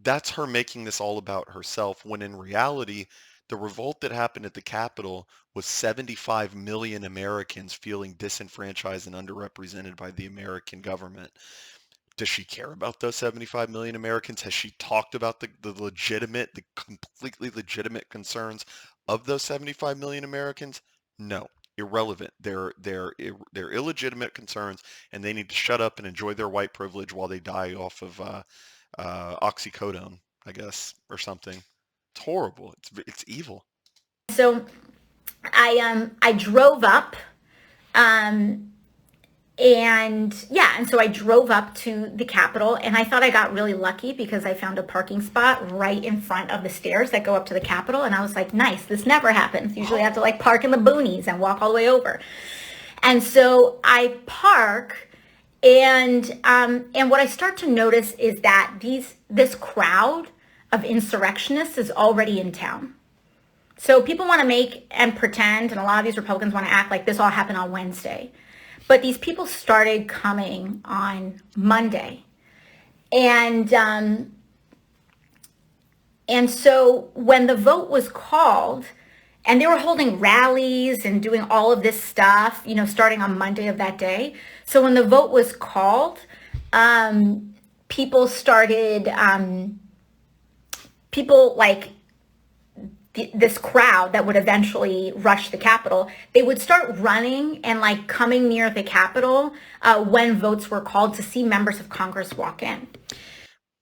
That's her making this all about herself, when in reality, the revolt that happened at the Capitol was 75 million Americans feeling disenfranchised and underrepresented by the American government. Does she care about those 75 million Americans? Has she talked about the completely legitimate concerns of those 75 million Americans? No, irrelevant. They're illegitimate concerns, and they need to shut up and enjoy their white privilege while they die off of oxycodone, I guess, or something. It's horrible. It's evil. So I drove up, um, and yeah, and so I drove up to the Capitol, and I thought I got really lucky because I found a parking spot right in front of the stairs that go up to the Capitol, and I was like, nice, this never happens. Usually I have to like park in the boonies and walk all the way over. And so I park, and what I start to notice is that this crowd of insurrectionists is already in town. So people want to make and pretend, and a lot of these Republicans want to act like this all happened on Wednesday. But these people started coming on Monday. And and so when the vote was called, and they were holding rallies and doing all of this stuff, starting on Monday of that day. So when the vote was called, people started, people like this crowd that would eventually rush the Capitol, they would start running and like coming near the Capitol when votes were called to see members of Congress walk in.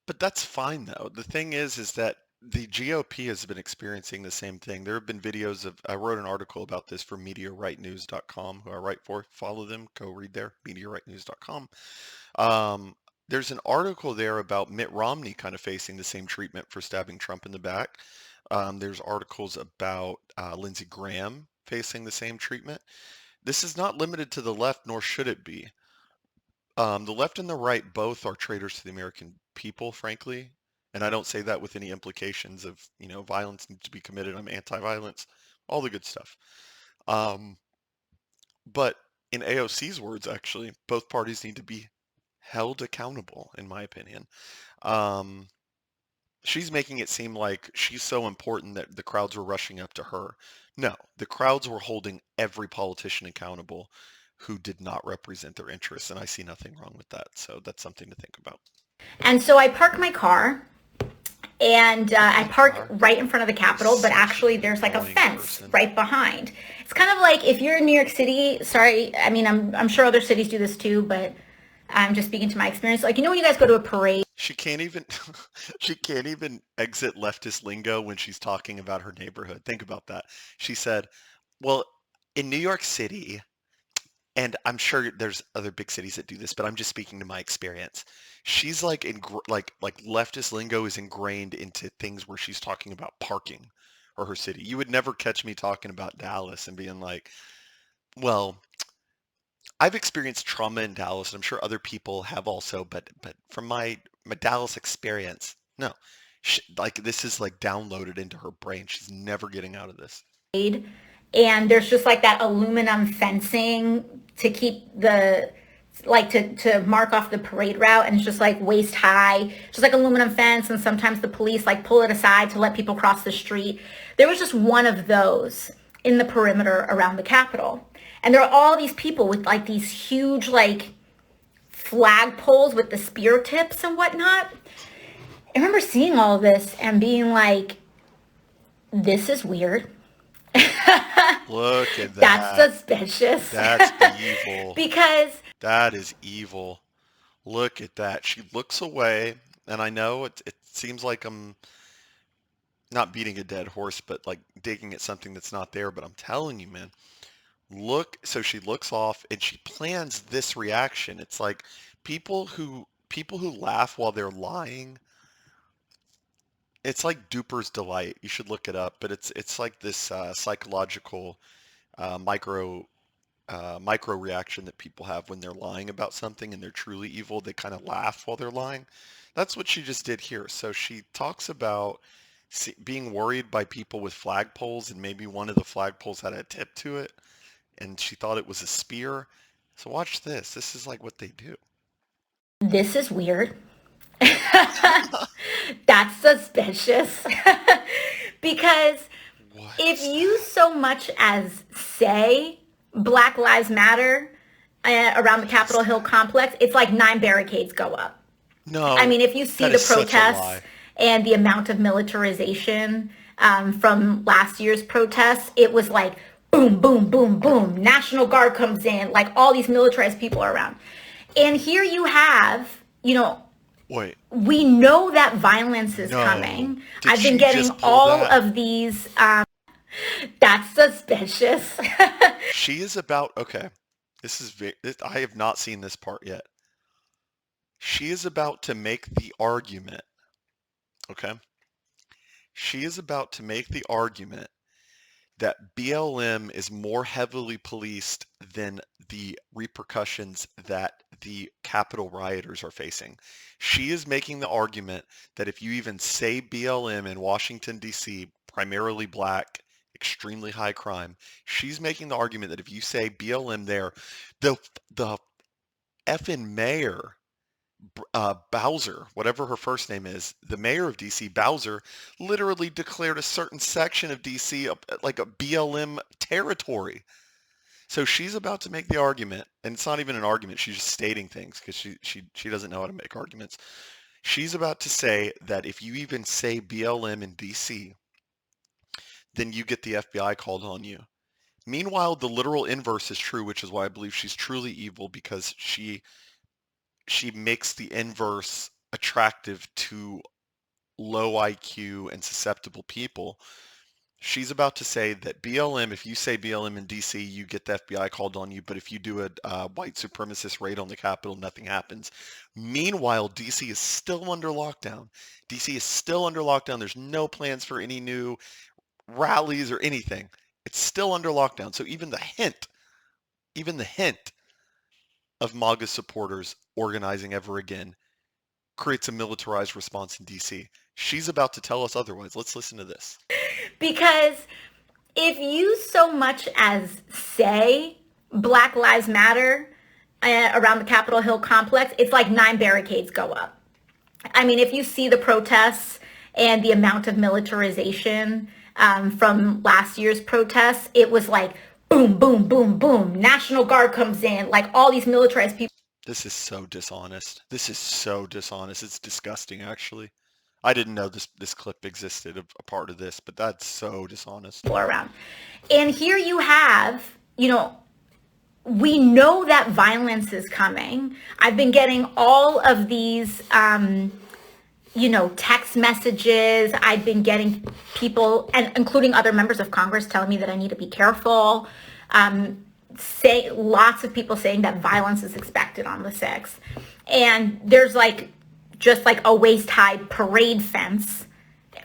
But that's fine though. The thing is that the GOP has been experiencing the same thing. There have been videos of, I wrote an article about this for MediaRightNews.com, who I write for. Follow them, go read there, MediaRightNews.com. Um, there's an article there about Mitt Romney kind of facing the same treatment for stabbing Trump in the back. There's articles about Lindsey Graham facing the same treatment. This is not limited to the left, nor should it be. The left and the right both are traitors to the American people, frankly. And I don't say that with any implications of, violence needs to be committed. I'm anti-violence, all the good stuff. Um, but in AOC's words, actually, both parties need to be held accountable, in my opinion. Um, she's making it seem like she's so important that the crowds were rushing up to her. No, the crowds were holding every politician accountable who did not represent their interests, and I see nothing wrong with that. So that's something to think about. And so I park my car, and I My park car, right in front of the you're Capitol, but such actually an there's like a annoying fence person. right behind. It's kind of like if you're in New York City, sorry, I mean, I'm sure other cities do this too, but I'm just speaking to my experience. Like, when you guys go to a parade, She can't even she can't even exit leftist lingo when she's talking about her neighborhood. Think about that. She said, "Well, in New York City, and I'm sure there's other big cities that do this, but I'm just speaking to my experience." She's like like leftist lingo is ingrained into things where she's talking about parking or her city. You would never catch me talking about Dallas and being like, "Well, I've experienced trauma in Dallas, and I'm sure other people have also, but from my Dallas experience, no, like this is like downloaded into her brain. She's never getting out of this." and there's just like that aluminum fencing to keep the like to mark off the parade route, and it's just like waist high, just like aluminum fence, and sometimes the police like pull it aside to let people cross the street. There was just one of those in the perimeter around the Capitol, and there are all these people with like these huge like flag poles with the spear tips and whatnot. I remember seeing all of this and being like, this is weird. Look at That's that. suspicious. That's evil. Because That is evil. Look at that. She looks away, and I know it seems like I'm not beating a dead horse, but like digging at something that's not there. But I'm telling you, man, look. So she looks off, and she plans this reaction. It's like people who laugh while they're lying. It's like Duper's Delight. You should look it up, but it's like this psychological micro micro reaction that people have when they're lying about something and they're truly evil. They kind of laugh while they're lying. That's what she just did here. So she talks about being worried by people with flagpoles, and maybe one of the flagpoles had a tip to it, and she thought it was a spear. So watch this. This is like what they do. This is weird. That's suspicious. Because if What? you so much as say Black Lives Matter around the What is Capitol Hill that? complex, it's like 9 barricades go up. I No, mean, if you see that the is such a protests lie. and the amount of militarization from last year's protests, it was like boom, boom, boom, boom. National Guard comes in, like all these militarized people are around. And here you have, Wait, we know that violence is no. coming. Did I've been she getting just pull all that? of these. That's suspicious. She is about, okay. I have not seen this part yet. She is about to make the argument, okay? She is about to make the argument that BLM is more heavily policed than the repercussions that the Capitol rioters are facing. She is making the argument that if you even say BLM in Washington, D.C., primarily black, extremely high crime, she's making the argument that if you say BLM there, the the effing mayor Bowser, whatever her first name is, the mayor of DC, Bowser, literally declared a certain section of DC like a BLM territory. So she's about to make the argument, and it's not even an argument. She's just stating things because she doesn't know how to make arguments. She's about to say that if you even say BLM in DC, then you get the FBI called on you. Meanwhile, the literal inverse is true, which is why I believe she's truly evil because she makes the inverse attractive to low IQ and susceptible people. She's about to say that BLM, if you say BLM in DC, you get the FBI called on you, but if you do a white supremacist raid on the Capitol, nothing happens. Meanwhile, DC is still under lockdown. DC is still under lockdown. There's no plans for any new rallies or anything. It's still under lockdown. So even the hint of MAGA supporters organizing ever again creates a militarized response in DC. She's about to tell us otherwise. Let's listen to this. Because if you so much as say Black Lives Matter around the Capitol Hill complex, it's like 9 barricades go up. I mean, if you see the protests and the amount of militarization from last year's protests, it was like boom, boom, boom, boom. National Guard comes in, like all these militarized people This is so dishonest. This is so dishonest. It's disgusting, actually. I didn't know this clip existed, a part of this, but that's so dishonest. are around. And here you have, we know that violence is coming. I've been getting all of these text messages. I've been getting people, and including other members of Congress, telling me that I need to be careful. Say lots of people saying that violence is expected on the 6th, and there's just like a waist high parade fence,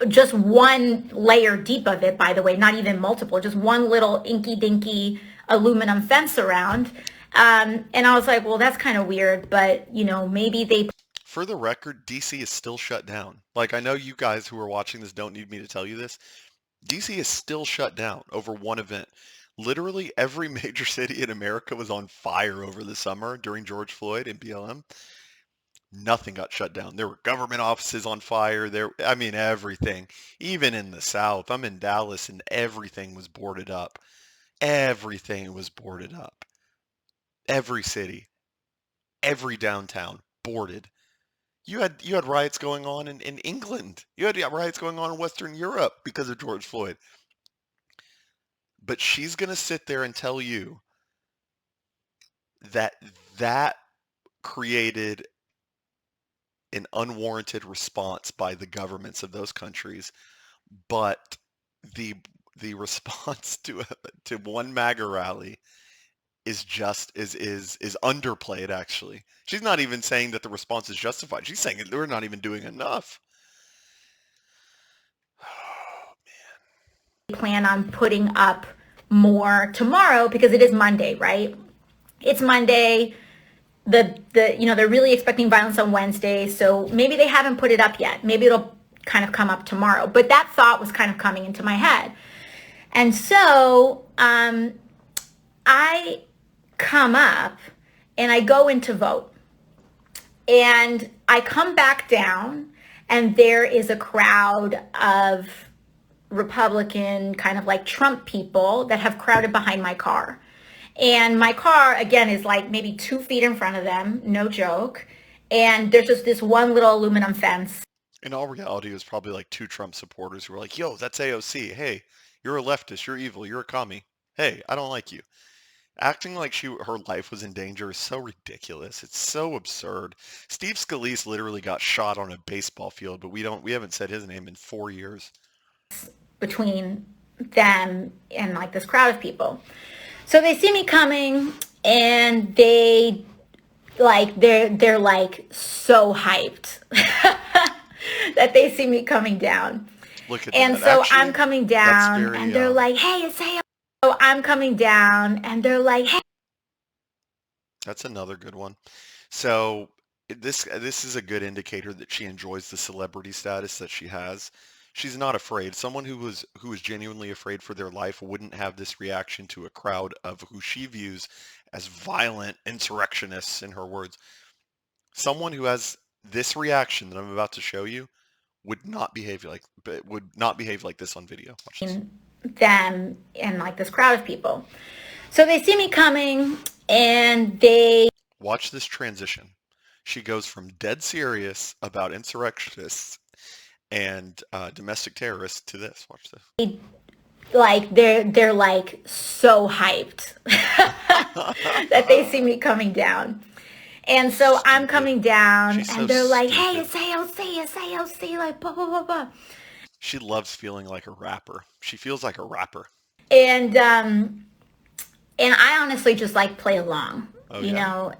just one layer deep of it, by the way, not even multiple, just one little inky dinky aluminum fence around. And I was like, well, that's kind of weird, but maybe they For the record, DC is still shut down. Like, I know you guys who are watching this don't need me to tell you this. DC is still shut down over one event. Literally every major city in America was on fire over the summer during George Floyd and BLM. Nothing got shut down. There were government offices on fire. I mean, everything. Even in the South. I'm in Dallas and everything was boarded up. Everything was boarded up. Every city, every downtown boarded. You had riots going on in England. You had riots going on in Western Europe because of George Floyd. But she's going to sit there and tell you that that created an unwarranted response by the governments of those countries, but the the response to one MAGA rally is just is underplayed actually. She's not even saying that the response is justified. She's saying they're not even doing enough. plan on putting up more tomorrow because it is Monday, right? It's Monday. They're really expecting violence on Wednesday, so maybe they haven't put it up yet. Maybe it'll kind of come up tomorrow. But that thought was kind of coming into my head. And so I come up and I go in to vote. And I come back down, and there is a crowd of Republican, kind of like Trump people that have crowded behind my car. And my car, again, is like maybe 2 feet in front of them, no joke. And there's just this one little aluminum fence. In all reality, it was probably like two Trump supporters who were like, yo, that's AOC. Hey, you're a leftist. You're evil. You're a commie. Hey, I don't like you. Acting like her life was in danger is so ridiculous. It's so absurd. Steve Scalise literally got shot on a baseball field, but we haven't said his name in 4 years. Between them and like this crowd of people. So they see me coming, and they're like so hyped that they see me coming down. Look at And that. so I'm Actually, coming that's down, very and they're like, "Hey, it's AOC." So I'm coming down, and they're like, "Hey." that's another good one. So this is a good indicator that she enjoys the celebrity status that she has. She's not afraid. Someone who was genuinely afraid for their life wouldn't have this reaction to a crowd of who she views as violent insurrectionists, in her words. Someone who has this reaction that I'm about to show you would not behave like this on video. Watch this. Them and like this crowd of people. So they see me coming, and they Watch this transition. She goes from dead serious about insurrectionists and domestic terrorists to this. Watch this. they're like so hyped that they see me coming down. And so I'm Stupid. coming down, She's so and they're like, "Hey, stupid. it's AOC, it's AOC," like blah blah blah blah. She loves feeling like a rapper. She feels like a rapper. And I honestly just like play along. Oh You yeah. know,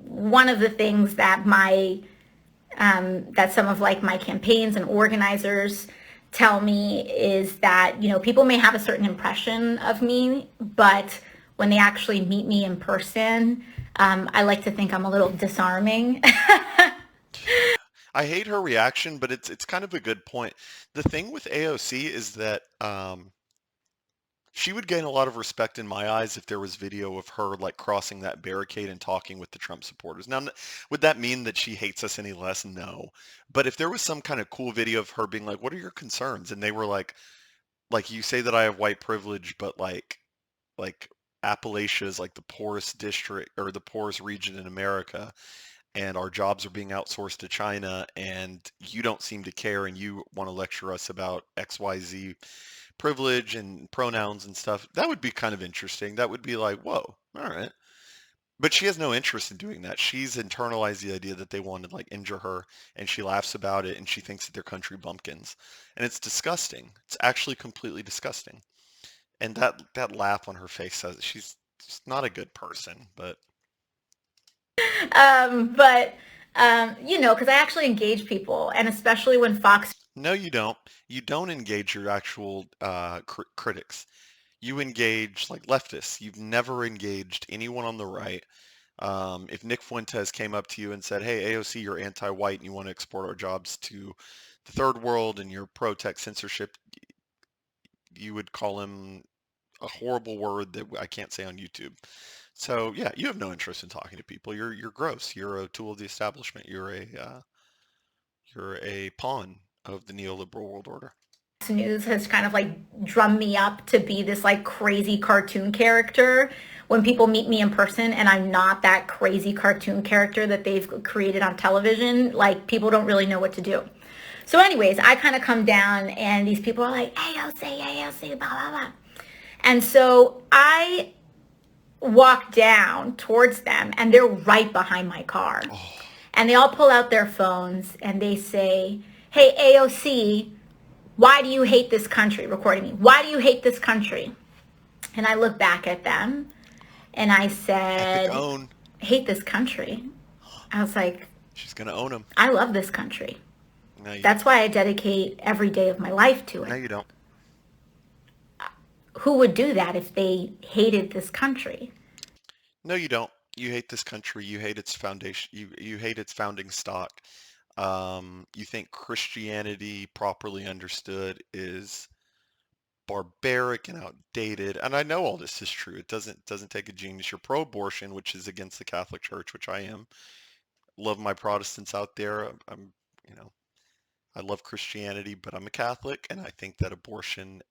one of the things that that some of like my campaigns and organizers tell me is that, people may have a certain impression of me, but when they actually meet me in person, I like to think I'm a little disarming. I hate her reaction, but it's kind of a good point. The thing with AOC is that she would gain a lot of respect in my eyes if there was video of her like crossing that barricade and talking with the Trump supporters. Now, would that mean that she hates us any less? No. But if there was some kind of cool video of her being like, "What are your concerns?" and they were like you say that I have white privilege, but like Appalachia is like the poorest district or the poorest region in America, and our jobs are being outsourced to China, and you don't seem to care, and you want to lecture us about XYZ privilege and pronouns and stuff. That would be kind of interesting. That would be like, whoa, all right. But she has no interest in doing that. She's internalized the idea that they want to like injure her, and she laughs about it, and she thinks that they're country bumpkins. And it's disgusting. It's actually completely disgusting. And that laugh on her face says she's just not a good person, but But because I actually engage people, and especially when Fox no, you don't. You don't engage your actual critics. You engage like leftists. You've never engaged anyone on the right. If Nick Fuentes came up to you and said, "Hey, AOC, you're anti-white and you want to export our jobs to the third world and you're pro-tech censorship," you would call him a horrible word that I can't say on YouTube. So yeah, you have no interest in talking to people. You're gross. You're a tool of the establishment. You're a pawn of the neoliberal world order. News has kind of like drummed me up to be this like crazy cartoon character when people meet me in person, and I'm not that crazy cartoon character that they've created on television. Like, people don't really know what to do. So anyways, I kind of come down, and these people are like, AOC, AOC, blah, blah, blah. And so I walk down towards them, and they're right behind my car. Oh, And they all pull out their phones, and they say, "Hey, AOC, why do you hate this country?" Recording me. "Why do you hate this country?" And I look back at them, and I epic said, own. "Hate this country?" I was like, She's gonna own him. "I love this country. No, you That's don't. why I dedicate every day of my life to No, it." you don't. who would do that if they hated this country? No, you don't. You hate this country. You hate its foundation. You hate its founding stock. You think Christianity, properly understood, is barbaric and outdated. And I know all this is true. It doesn't take a genius. You're pro-abortion, which is against the Catholic Church, which I am. Love my Protestants out there. You know, I love Christianity, but I'm a Catholic, and I think that abortion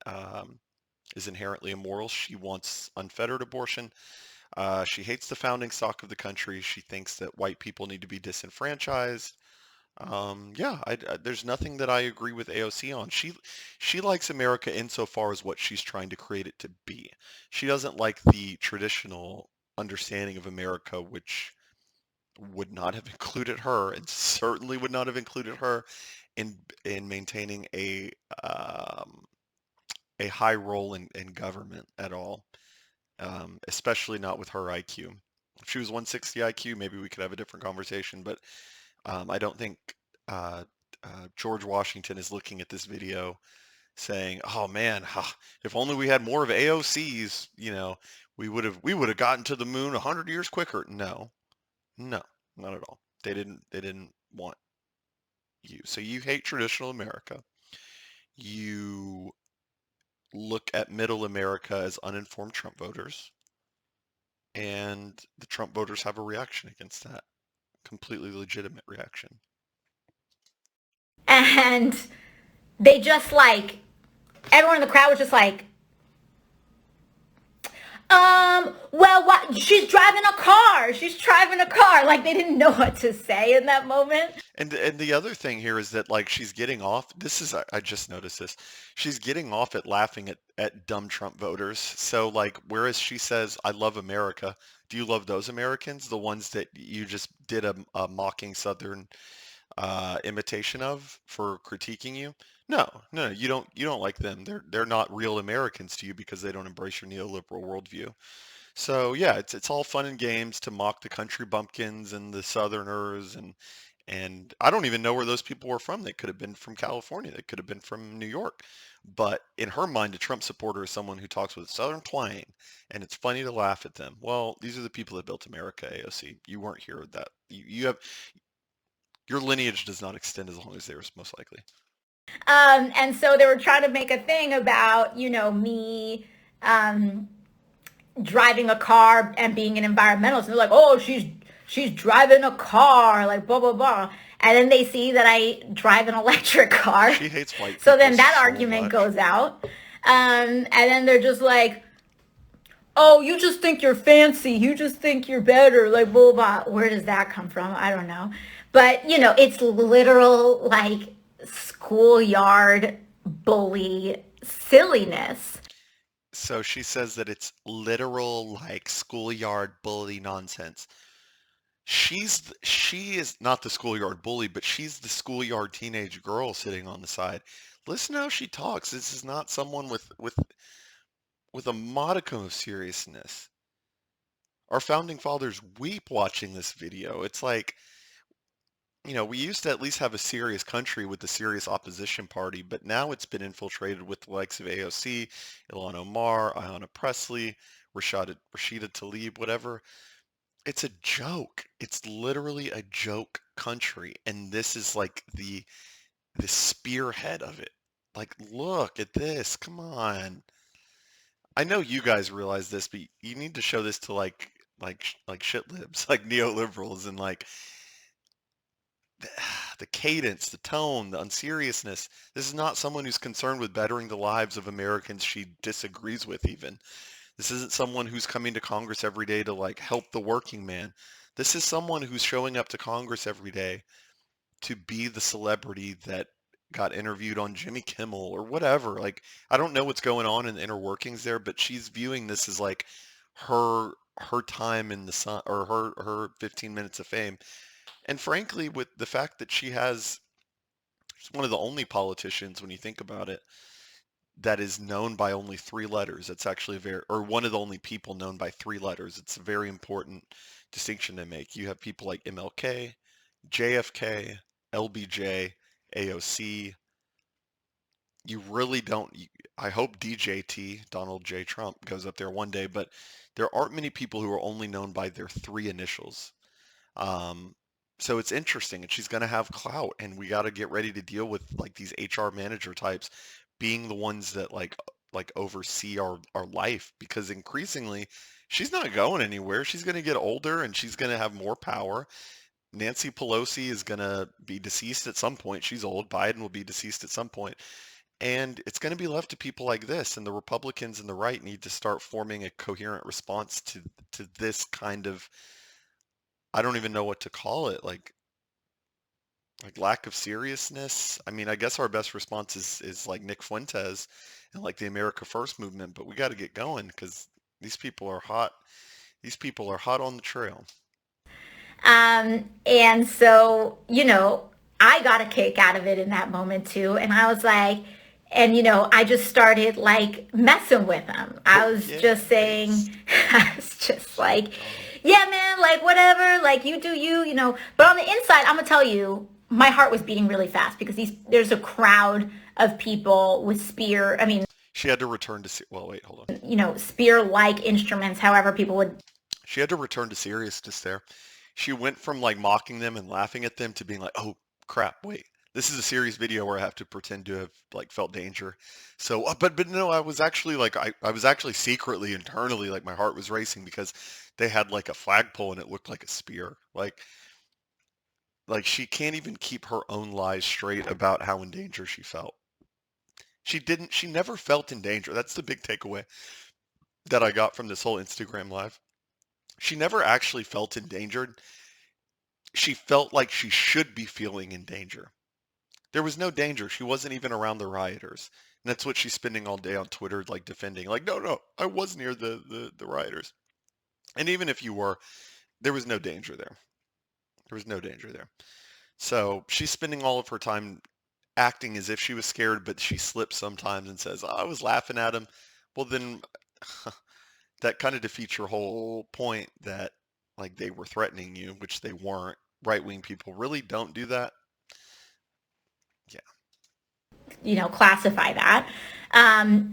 is inherently immoral. She wants unfettered abortion. She hates the founding stock of the country. She thinks that white people need to be disenfranchised. Yeah, there's nothing that I agree with AOC on. She likes America insofar as what she's trying to create it to be. She doesn't like the traditional understanding of America, which would not have included her, and certainly would not have included her in maintaining a high role in government at all, especially not with her IQ. If she was 160 IQ, maybe we could have a different conversation, but I don't think uh, George Washington is looking at this video saying, "Oh man, if only we had more of AOCs, we would have gotten to the moon 100 years quicker." No, no, not at all. They didn't want you. So you hate traditional America. You look at middle America as uninformed Trump voters, and the Trump voters have a reaction against that, completely legitimate reaction. And they just like, everyone in the crowd was just like, well, what? She's driving a car. She's driving a car. Like they didn't know what to say in that moment. And the other thing here is that like she's getting off. I just noticed this. She's getting off at laughing at dumb Trump voters. So like whereas she says, "I love America," do you love those Americans, the ones that you just did a mocking Southern imitation of for critiquing you? No, no, you don't like them. They're not real Americans to you because they don't embrace your neoliberal worldview. So yeah, it's all fun and games to mock the country bumpkins and the Southerners and I don't even know where those people were from. They could have been from California. They could have been from New York. But in her mind, a Trump supporter is someone who talks with a Southern twang, and it's funny to laugh at them. Well, these are the people that built America, AOC. You weren't here with that. You have your lineage does not extend as long as theirs, most likely. And so they were trying to make a thing about, me um, driving a car and being an environmentalist. And they're like, oh, she's driving a car, like blah blah blah. And then they see that I drive an electric car. She hates white So people then that so argument much. goes out. And then they're just like, oh, you just think you're fancy. You just think you're better. Like blah blah. Where does that come from? I don't know. But it's literal like schoolyard bully silliness. So she says that it's literal like schoolyard bully nonsense. She is not the schoolyard bully, but she's the schoolyard teenage girl sitting on the side. Listen how she talks. This is not someone with a modicum of seriousness. Our founding fathers weep watching this video. It's like, we used to at least have a serious country with a serious opposition party, but now it's been infiltrated with the likes of AOC, Ilhan Omar, Ayanna Pressley, Rashida Tlaib, whatever. It's a joke. It's literally a joke country, and this is like the spearhead of it. Like, look at this. Come on. I know you guys realize this, but you need to show this to like shit libs, like neoliberals, and like the cadence, the tone, the unseriousness. This is not someone who's concerned with bettering the lives of Americans she disagrees with even. This isn't someone who's coming to Congress every day to like help the working man. This is someone who's showing up to Congress every day to be the celebrity that got interviewed on Jimmy Kimmel or whatever. Like, I don't know what's going on in the inner workings there, but she's viewing this as like her time in the sun or her 15 minutes of fame. And frankly, with the fact that she's one of the only politicians when you think about it that is known by only three letters. It's actually or one of the only people known by three letters. It's a very important distinction to make. You have people like MLK, JFK, LBJ, AOC. you really don't. I hope DJT, Donald J. Trump, goes up there one day, but there aren't many people who are only known by their three initials. Um, so it's interesting, and she's going to have clout, and we got to get ready to deal with like these HR manager types being the ones that like oversee our life, because increasingly she's not going anywhere. She's going to get older and she's going to have more power. Nancy Pelosi is going to be deceased at some point. She's old. Biden will be deceased at some point. And it's going to be left to people like this, and the Republicans and the right need to start forming a coherent response to this kind of, I don't even know what to call it, like lack of seriousness. I mean, I guess our best response is like Nick Fuentes and like the America First movement, but we got to get going because these people are hot. These people are hot on the trail. And so, I got a kick out of it in that moment too. And I was like, and I just started like messing with him. I Oh was just yes. saying, I was just So like, dumb. yeah, man, like whatever, like you do you. But on the inside, I'm gonna tell you, my heart was beating really fast because there's a crowd of people with spear. I mean, She had to return to well, wait, hold on. spear-like instruments. However, people would. She had to return to seriousness there. She went from like mocking them and laughing at them to being like, "Oh crap, wait. This is a serious video where I have to pretend to have like felt danger." So, but no, I was actually like I was actually secretly internally like my heart was racing because they had like a flagpole and it looked like a spear. Like she can't even keep her own lies straight about how in danger she felt. She never felt in danger. That's the big takeaway that I got from this whole Instagram live. She never actually felt endangered. She felt like she should be feeling in danger. There was no danger. She wasn't even around the rioters. And that's what she's spending all day on Twitter, like defending. Like, no, no, I was near the rioters. And even if you were, there was no danger there. There was no danger there. So she's spending all of her time acting as if she was scared, but she slips sometimes and says, "Oh, I was laughing at him." Well, then that kind of defeats your whole point that like they were threatening you, which they weren't. Right-wing people really don't do that. Yeah. Classify that,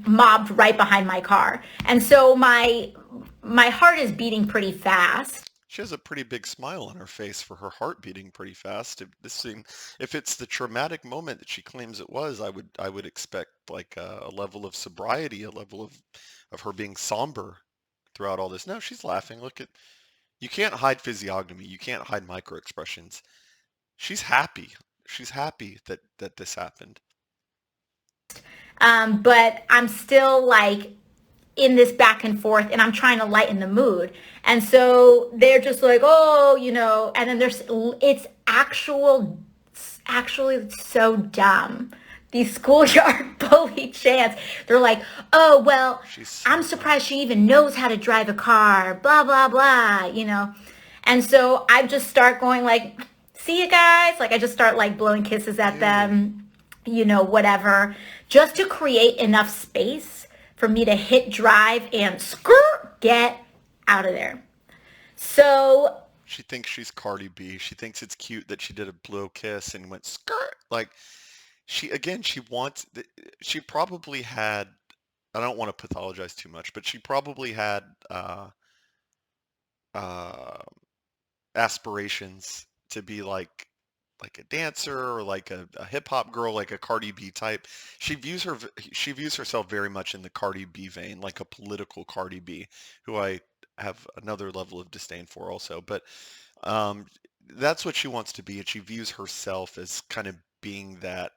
mobbed right behind my car. And so my heart is beating pretty fast. She has a pretty big smile on her face for her heart beating pretty fast. If it's the traumatic moment that she claims it was, I would expect like a level of sobriety, a level of her being somber throughout all this. No, she's laughing. Look at, you can't hide physiognomy. You can't hide micro expressions. She's happy. She's happy that this happened. But I'm still like in this back and forth and I'm trying to lighten the mood. And so they're just like, oh, and then it's actually so dumb. These schoolyard bully chants. They're like, oh, well, She's I'm so dumb. surprised she even knows how to drive a car, blah, blah, blah. And so I just start going like, see you guys. Like I just start like blowing kisses at Dude, them, whatever, just to create enough space for me to hit drive and skirt, get out of there. So she thinks she's Cardi B. She thinks it's cute that she did a blow kiss and went skirt. Like she wants, she probably had, I don't want to pathologize too much, but she probably had uh, aspirations to be like a dancer or like a hip hop girl, like a Cardi B type. She views herself very much in the Cardi B vein, like a political Cardi B, who I have another level of disdain for also. But um, that's what she wants to be, and she views herself as kind of being that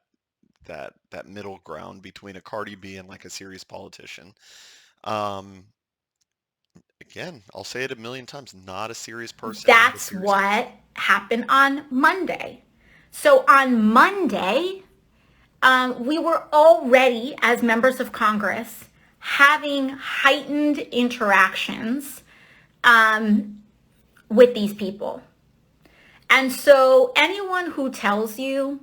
middle ground between a Cardi B and like a serious politician. Um, Again, I'll say it a million times, not a serious person, not a that's serious person. what happened on Monday. So on Monday, we were already, as members of Congress, having heightened interactions with these people. And so anyone who tells you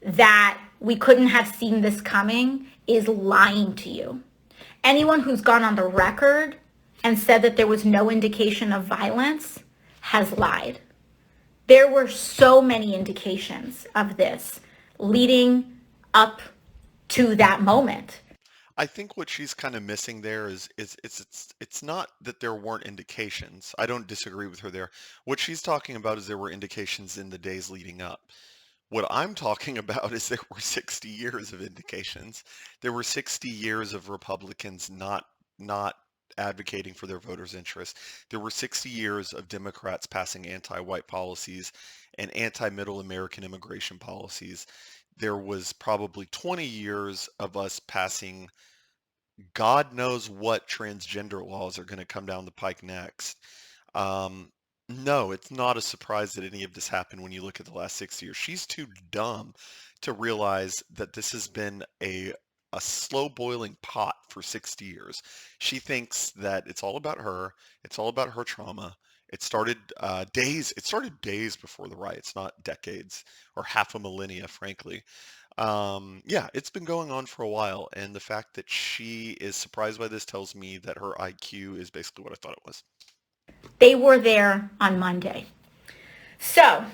that we couldn't have seen this coming is lying to you. Anyone who's gone on the record and said that there was no indication of violence has lied. There were so many indications of this leading up to that moment. I think what she's kind of missing there is it's not that there weren't indications. I don't disagree with her there. What she's talking about is there were indications in the days leading up. What I'm talking about is there were 60 years of indications. There were 60 years of Republicans not advocating for their voters' interest. There were 60 years of Democrats passing anti-white policies and anti-middle American immigration policies. There was probably 20 years of us passing God knows what transgender laws are going to come down the pike next. Um, no, it's not a surprise that any of this happened when you look at the last 6 years. She's too dumb to realize that this has been a slow boiling pot for 60 years. She thinks that it's all about her. It's all about her trauma. It started days before the riots, not decades or half a millennia, frankly. Yeah, it's been going on for a while, and the fact that she is surprised by this tells me that her IQ is basically what I thought it was. They were there on Monday. So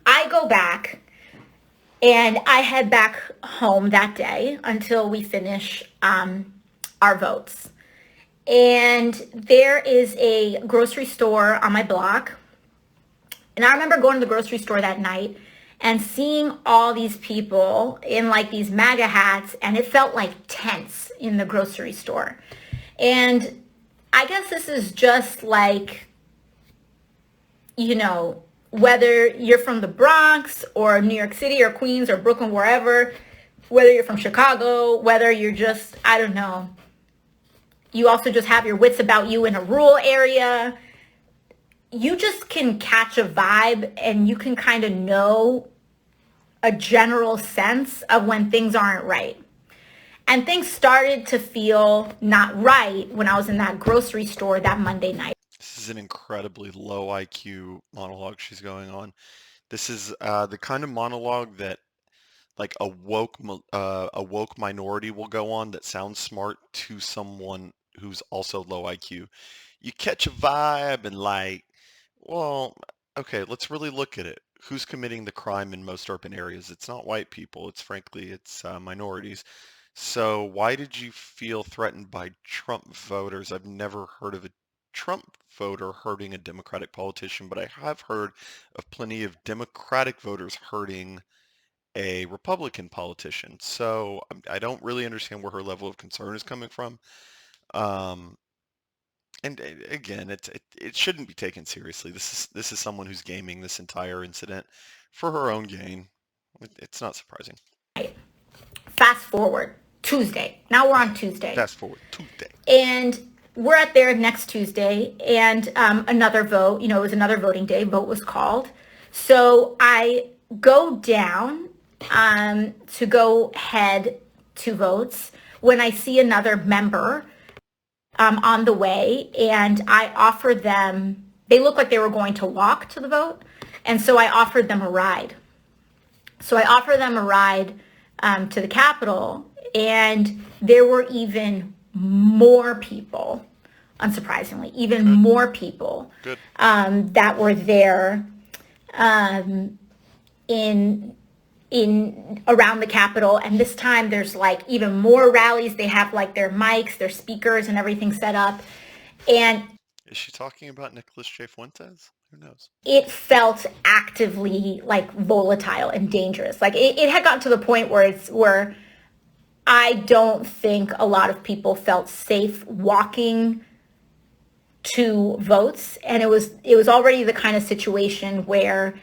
I go back and I head back home that day until we finish our votes. And there is a grocery store on my block. And I remember going to the grocery store that night and seeing all these people in like these MAGA hats, and it felt like tents in the grocery store. And I guess this is just like, whether you're from the Bronx or New York City or Queens or Brooklyn, wherever, whether you're from Chicago, whether you're just, I don't know, you also just have your wits about you in a rural area, you just can catch a vibe and you can kind of know a general sense of when things aren't right. And things started to feel not right when I was in that grocery store that Monday night. This is an incredibly low IQ monologue she's going on. This is the kind of monologue that like a woke minority will go on that sounds smart to someone who's also low IQ. You catch a vibe and like, well, okay, let's really look at it. Who's committing the crime in most urban areas? It's not white people. It's minorities. So why did you feel threatened by Trump voters? I've never heard of a Trump voter hurting a Democratic politician, but I have heard of plenty of Democratic voters hurting a Republican politician. So I don't really understand where her level of concern is coming from. Um, and again, it shouldn't be taken seriously. This is someone who's gaming this entire incident for her own gain. It's not surprising. Fast forward, Tuesday. Now we're on Tuesday. Fast forward Tuesday. And we're at there next Tuesday, and another vote, it was another voting day, vote was called. So I go down to go head to votes when I see another member on the way, and I offered them, they looked like they were going to walk to the vote, and so I offered them a ride. So I offered them a ride to the Capitol, and there were even more people, unsurprisingly, even Good. more people Good. that were there in around the Capitol. And this time there's like even more rallies. They have like their mics, their speakers, and everything set up. And Is she talking about Nicholas J. Fuentes? Who knows? it felt actively like volatile and dangerous. Like it had gotten to the point where I don't think a lot of people felt safe walking to votes, and it was already the kind of situation where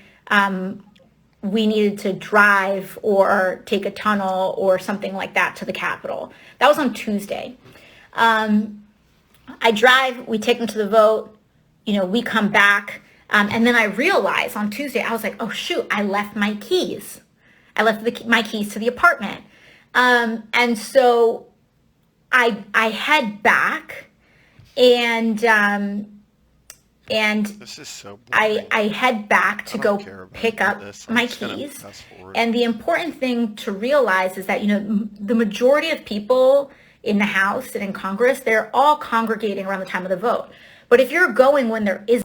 we needed to drive or take a tunnel or something like that to the Capitol. That was on Tuesday. I drive, we take them to the vote, we come back, and then I realized on Tuesday, I was like, oh shoot, I left my keys. I left my keys to the apartment. And so I head back and This is so boring. I head back to I go don't care about pick up this. I'm my just gonna keys. fast forward. And the important thing to realize is that, the majority of people in the House and in Congress, they're all congregating around the time of the vote. But if you're going when there is,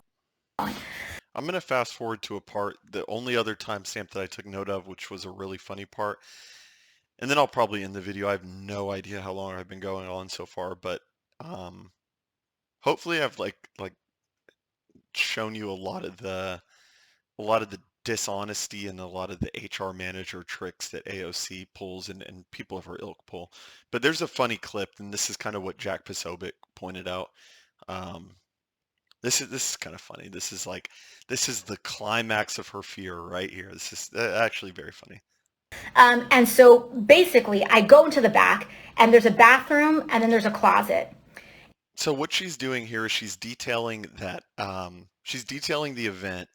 I'm going to fast forward to a part, the only other timestamp that I took note of, which was a really funny part. And then I'll probably end the video. I have no idea how long I've been going on so far, but um, hopefully I've like shown you a lot of the dishonesty and a lot of the HR manager tricks that AOC pulls and people of her ilk pull. But there's a funny clip, and this is kind of what Jack Posobiec pointed out. Um, this is kind of funny. This is the climax of her fear right here. This is actually very funny. And so basically, I go into the back, and there's a bathroom, and then there's a closet. So what she's doing here is she's detailing the event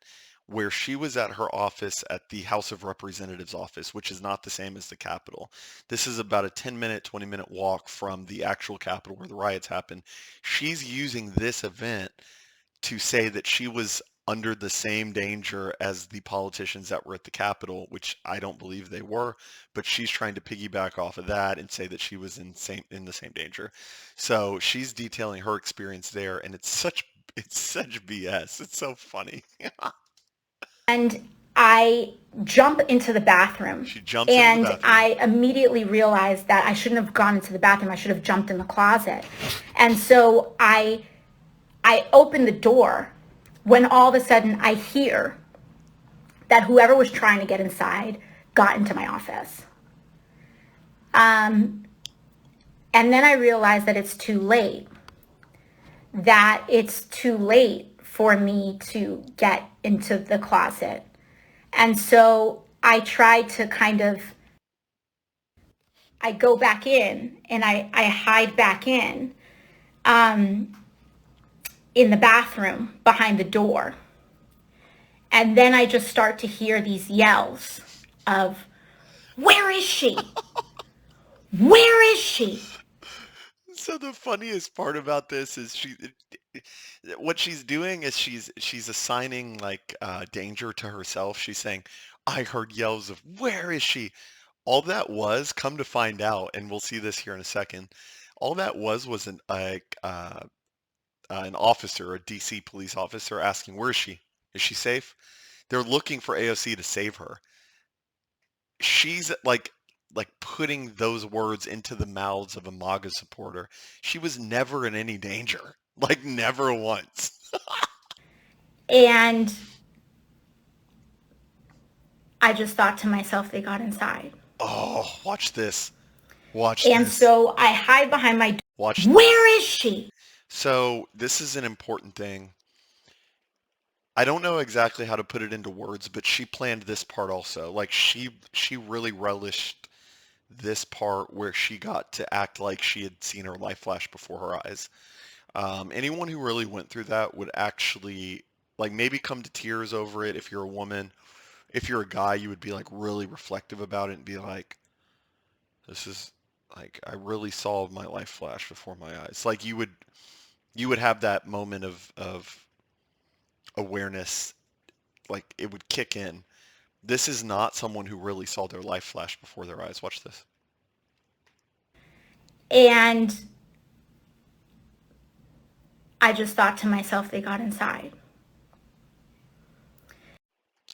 where she was at her office at the House of Representatives office, which is not the same as the Capitol. This is about a 10-minute, 20-minute walk from the actual Capitol where the riots happened. She's using this event to say that she was under the same danger as the politicians that were at the Capitol, which I don't believe they were, but she's trying to piggyback off of that and say that she was in the same danger. So she's detailing her experience there, and it's such BS. It's so funny. And I jump into the bathroom, She jumps into the and bathroom. I immediately realized that I shouldn't have gone into the bathroom. I should have jumped in the closet. And so I open the door when all of a sudden I hear that whoever was trying to get inside got into my office. Um, and then I realized that it's too late for me to get into the closet. And so I tried to I go back in and I hide back um, in the bathroom behind the door. And then I just start to hear these yells of, "Where is she? Where is she?" So the funniest part about this is what she's doing is she's assigning like danger to herself. She's saying, "I heard yells of where is she?" All that was, come to find out, and we'll see this here in a second. All that was an officer, a DC police officer, asking, "Where is she? Is she safe?" They're looking for AOC to save her. She's like putting those words into the mouths of a MAGA supporter. She was never in any danger, like never once. And I just thought to myself, they got inside. Oh, watch this. Watch And this. so I hide behind my door. Watch this. Where is she? So this is an important thing. I don't know exactly how to put it into words, but she planned this part also. Like she really relished this part where she got to act like she had seen her life flash before her eyes. Anyone who really went through that would actually like maybe come to tears over it if you're a woman. If you're a guy, you would be like really reflective about it and be like, this is like I really saw my life flash before my eyes. Like you would have that moment of awareness, like it would kick in. This is not someone who really saw their life flash before their eyes. Watch this. And I just thought to myself, they got inside.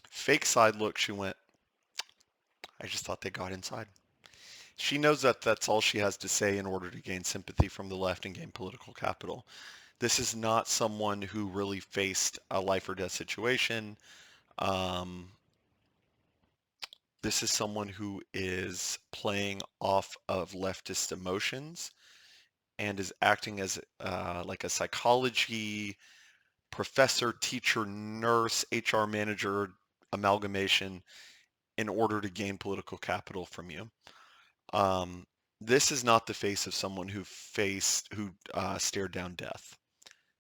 Fake side look, she went, I just thought they got inside. She knows that that's all she has to say in order to gain sympathy from the left and gain political capital. This is not someone who really faced a life or death situation. Um, this is someone who is playing off of leftist emotions and is acting as like a psychology professor, teacher, nurse, HR manager amalgamation in order to gain political capital from you. Um, this is not the face of someone who stared down death.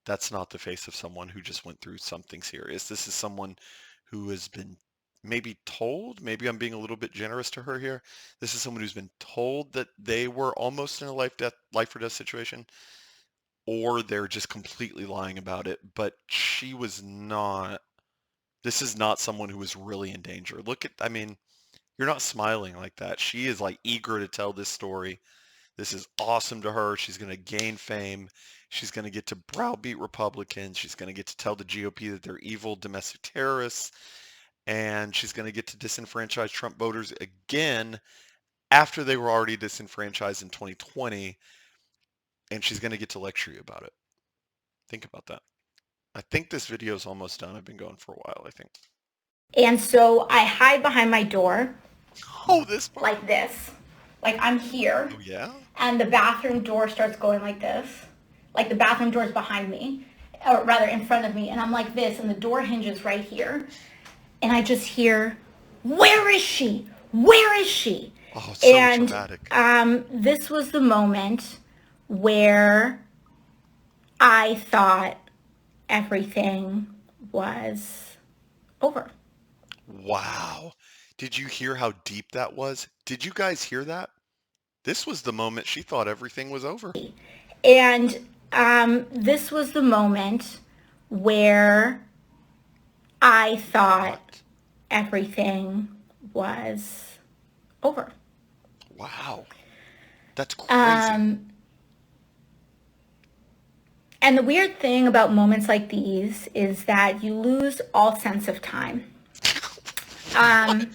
That's not the face of someone who just went through something serious. This is someone who has been maybe told, maybe I'm being a little bit generous to her here. This is someone who's been told that they were almost in a life or death situation, or they're just completely lying about it. But she was not. This is not someone who was really in danger. Look at, I mean, you're not smiling like that. She is like eager to tell this story. This is awesome to her. She's going to gain fame. She's going to get to browbeat Republicans. She's going to get to tell the GOP that they're evil domestic terrorists. And she's going to get to disenfranchise Trump voters again after they were already disenfranchised in 2020, and she's going to get to lecture you about it. Think about that. I think this video is almost done. I've been going for a while, I think. And so I hide behind my door Oh, this part. like this. Like I'm here, Oh, yeah? and the bathroom door starts going like this. Like the bathroom door is behind me, or rather in front of me, and I'm like this, and the door hinges right here. And I just hear, "Where is she? Where is she?" Oh, it's so And dramatic. this was the moment where I thought everything was over. Wow. Did you hear how deep that was? Did you guys hear that? This was the moment she thought everything was over. And this was the moment where I thought What? everything was over. Wow. That's crazy. Um, and the weird thing about moments like these is that you lose all sense of time. What? Um,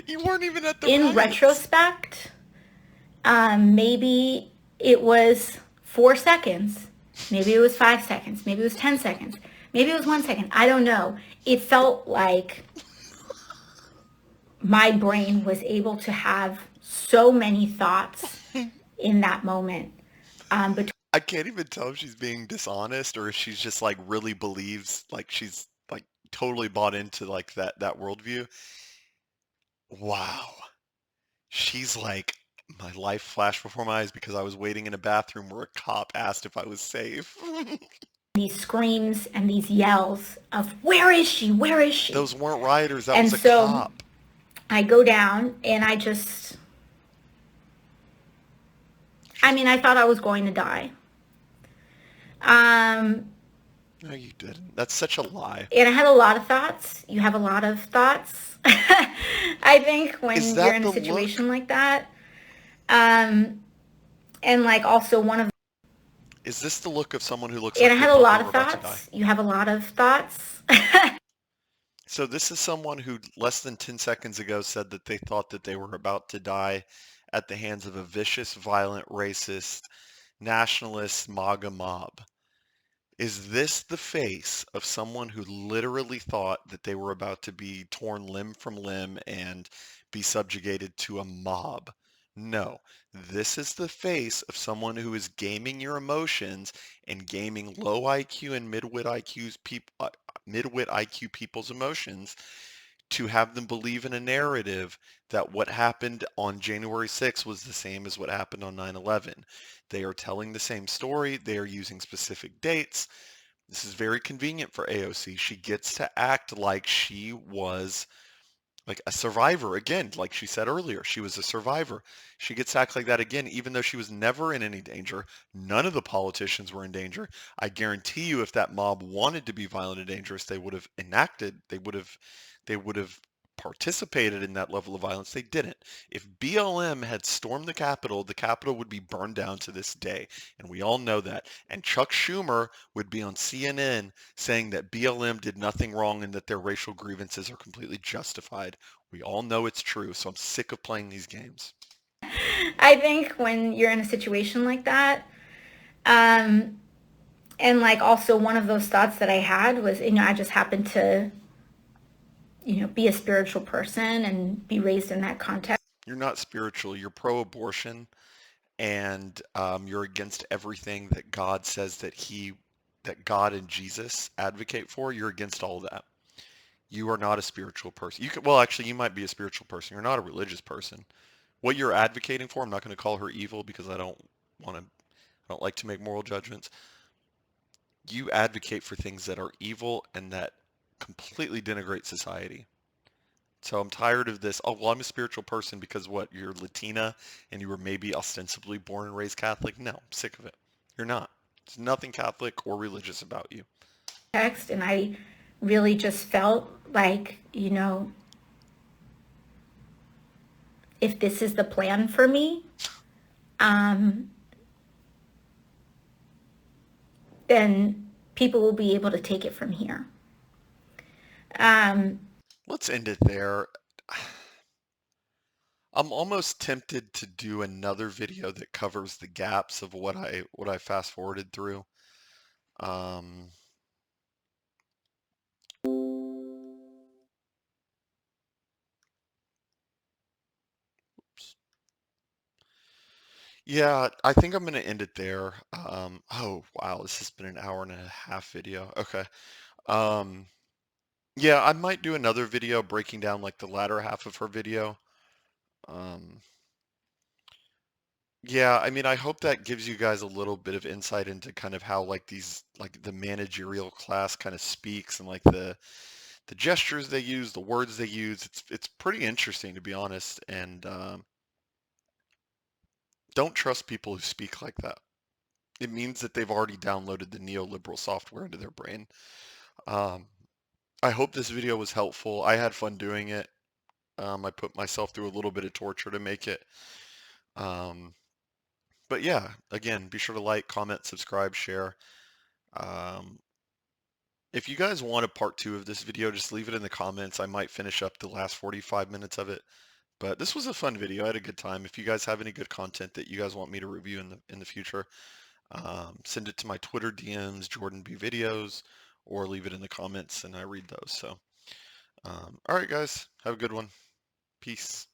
You weren't even at the in riots. retrospect, maybe it was 4 seconds, maybe it was 5 seconds, maybe it was 10 seconds, maybe it was 1 second. I don't know. It felt like my brain was able to have so many thoughts in that moment. Between I can't even tell if she's being dishonest or if she's just like really believes like she's like totally bought into like that worldview. Wow. She's like, my life flashed before my eyes because I was waiting in a bathroom where a cop asked if I was safe. these screams and these yells of, "Where is she? Where is she?" Those weren't rioters, that And was a so cop. I go down and I She's mean, I thought I was going to die. Um, no, you didn't. That's such a lie. and I had a lot of thoughts. You have a lot of thoughts. I think Is when you're that in a the look? situation like that. Um, and like also one of Is this the look of someone who looks and I like they had a thought they lot were of about to die? thoughts. You have a lot of thoughts. So this is someone who less than 10 seconds ago said that they thought that they were about to die at the hands of a vicious, violent, racist, nationalist MAGA mob. Is this the face of someone who literally thought that they were about to be torn limb from limb and be subjugated to a mob? No, this is the face of someone who is gaming your emotions and gaming low IQ and midwit IQ people's emotions to have them believe in a narrative that what happened on January 6th was the same as what happened on 9/11. They are telling the same story. They are using specific dates. This is very convenient for AOC. She gets to act like she was like a survivor again, like she said earlier. She was a survivor. She gets to act like that again, even though she was never in any danger. None of the politicians were in danger. I guarantee you, if that mob wanted to be violent and dangerous, they would have participated in that level of violence. They didn't. If BLM had stormed the Capitol would be burned down to this day. And we all know that. And Chuck Schumer would be on CNN saying that BLM did nothing wrong and that their racial grievances are completely justified. We all know it's true, so I'm sick of playing these games. I think when you're in a situation like that, um, and like also one of those thoughts that I had was, I just happened to, be a spiritual person and be raised in that context. You're not spiritual. You're pro-abortion, and you're against everything that God says that God and Jesus advocate for. You're against all that. You are not a spiritual person. Well, actually, you might be a spiritual person. You're not a religious person. What you're advocating for, I'm not going to call her evil because I don't like to make moral judgments. You advocate for things that are evil and that completely denigrate society. So I'm tired of this. Oh, well, I'm a spiritual person because what? You're Latina and you were maybe ostensibly born and raised Catholic? No, I'm sick of it. You're not. There's nothing Catholic or religious about you. And I really just felt like, if this is the plan for me, um, then people will be able to take it from here. Um, Let's end it there. I'm almost tempted to do another video that covers the gaps of what I fast forwarded through. Um, yeah, I think I'm gonna end it there. Oh wow, this has been an hour and a half video. Okay. Um, yeah, I might do another video breaking down like the latter half of her video. Um, yeah, I mean, I hope that gives you guys a little bit of insight into kind of how like these like the managerial class kind of speaks and like the gestures they use, the words they use. It's pretty interesting to be honest, and don't trust people who speak like that. It means that they've already downloaded the neoliberal software into their brain. Um, I hope this video was helpful. I had fun doing it. I put myself through a little bit of torture to make it. Um, but yeah, again, be sure to like, comment, subscribe, share. Um, if you guys want a part two of this video, just leave it in the comments. I might finish up the last 45 minutes of it. But this was a fun video. I had a good time. If you guys have any good content that you guys want me to review in the future, send it to my Twitter DMs, Jordan B videos, or leave it in the comments and I read those. So, all right, guys, have a good one. Peace.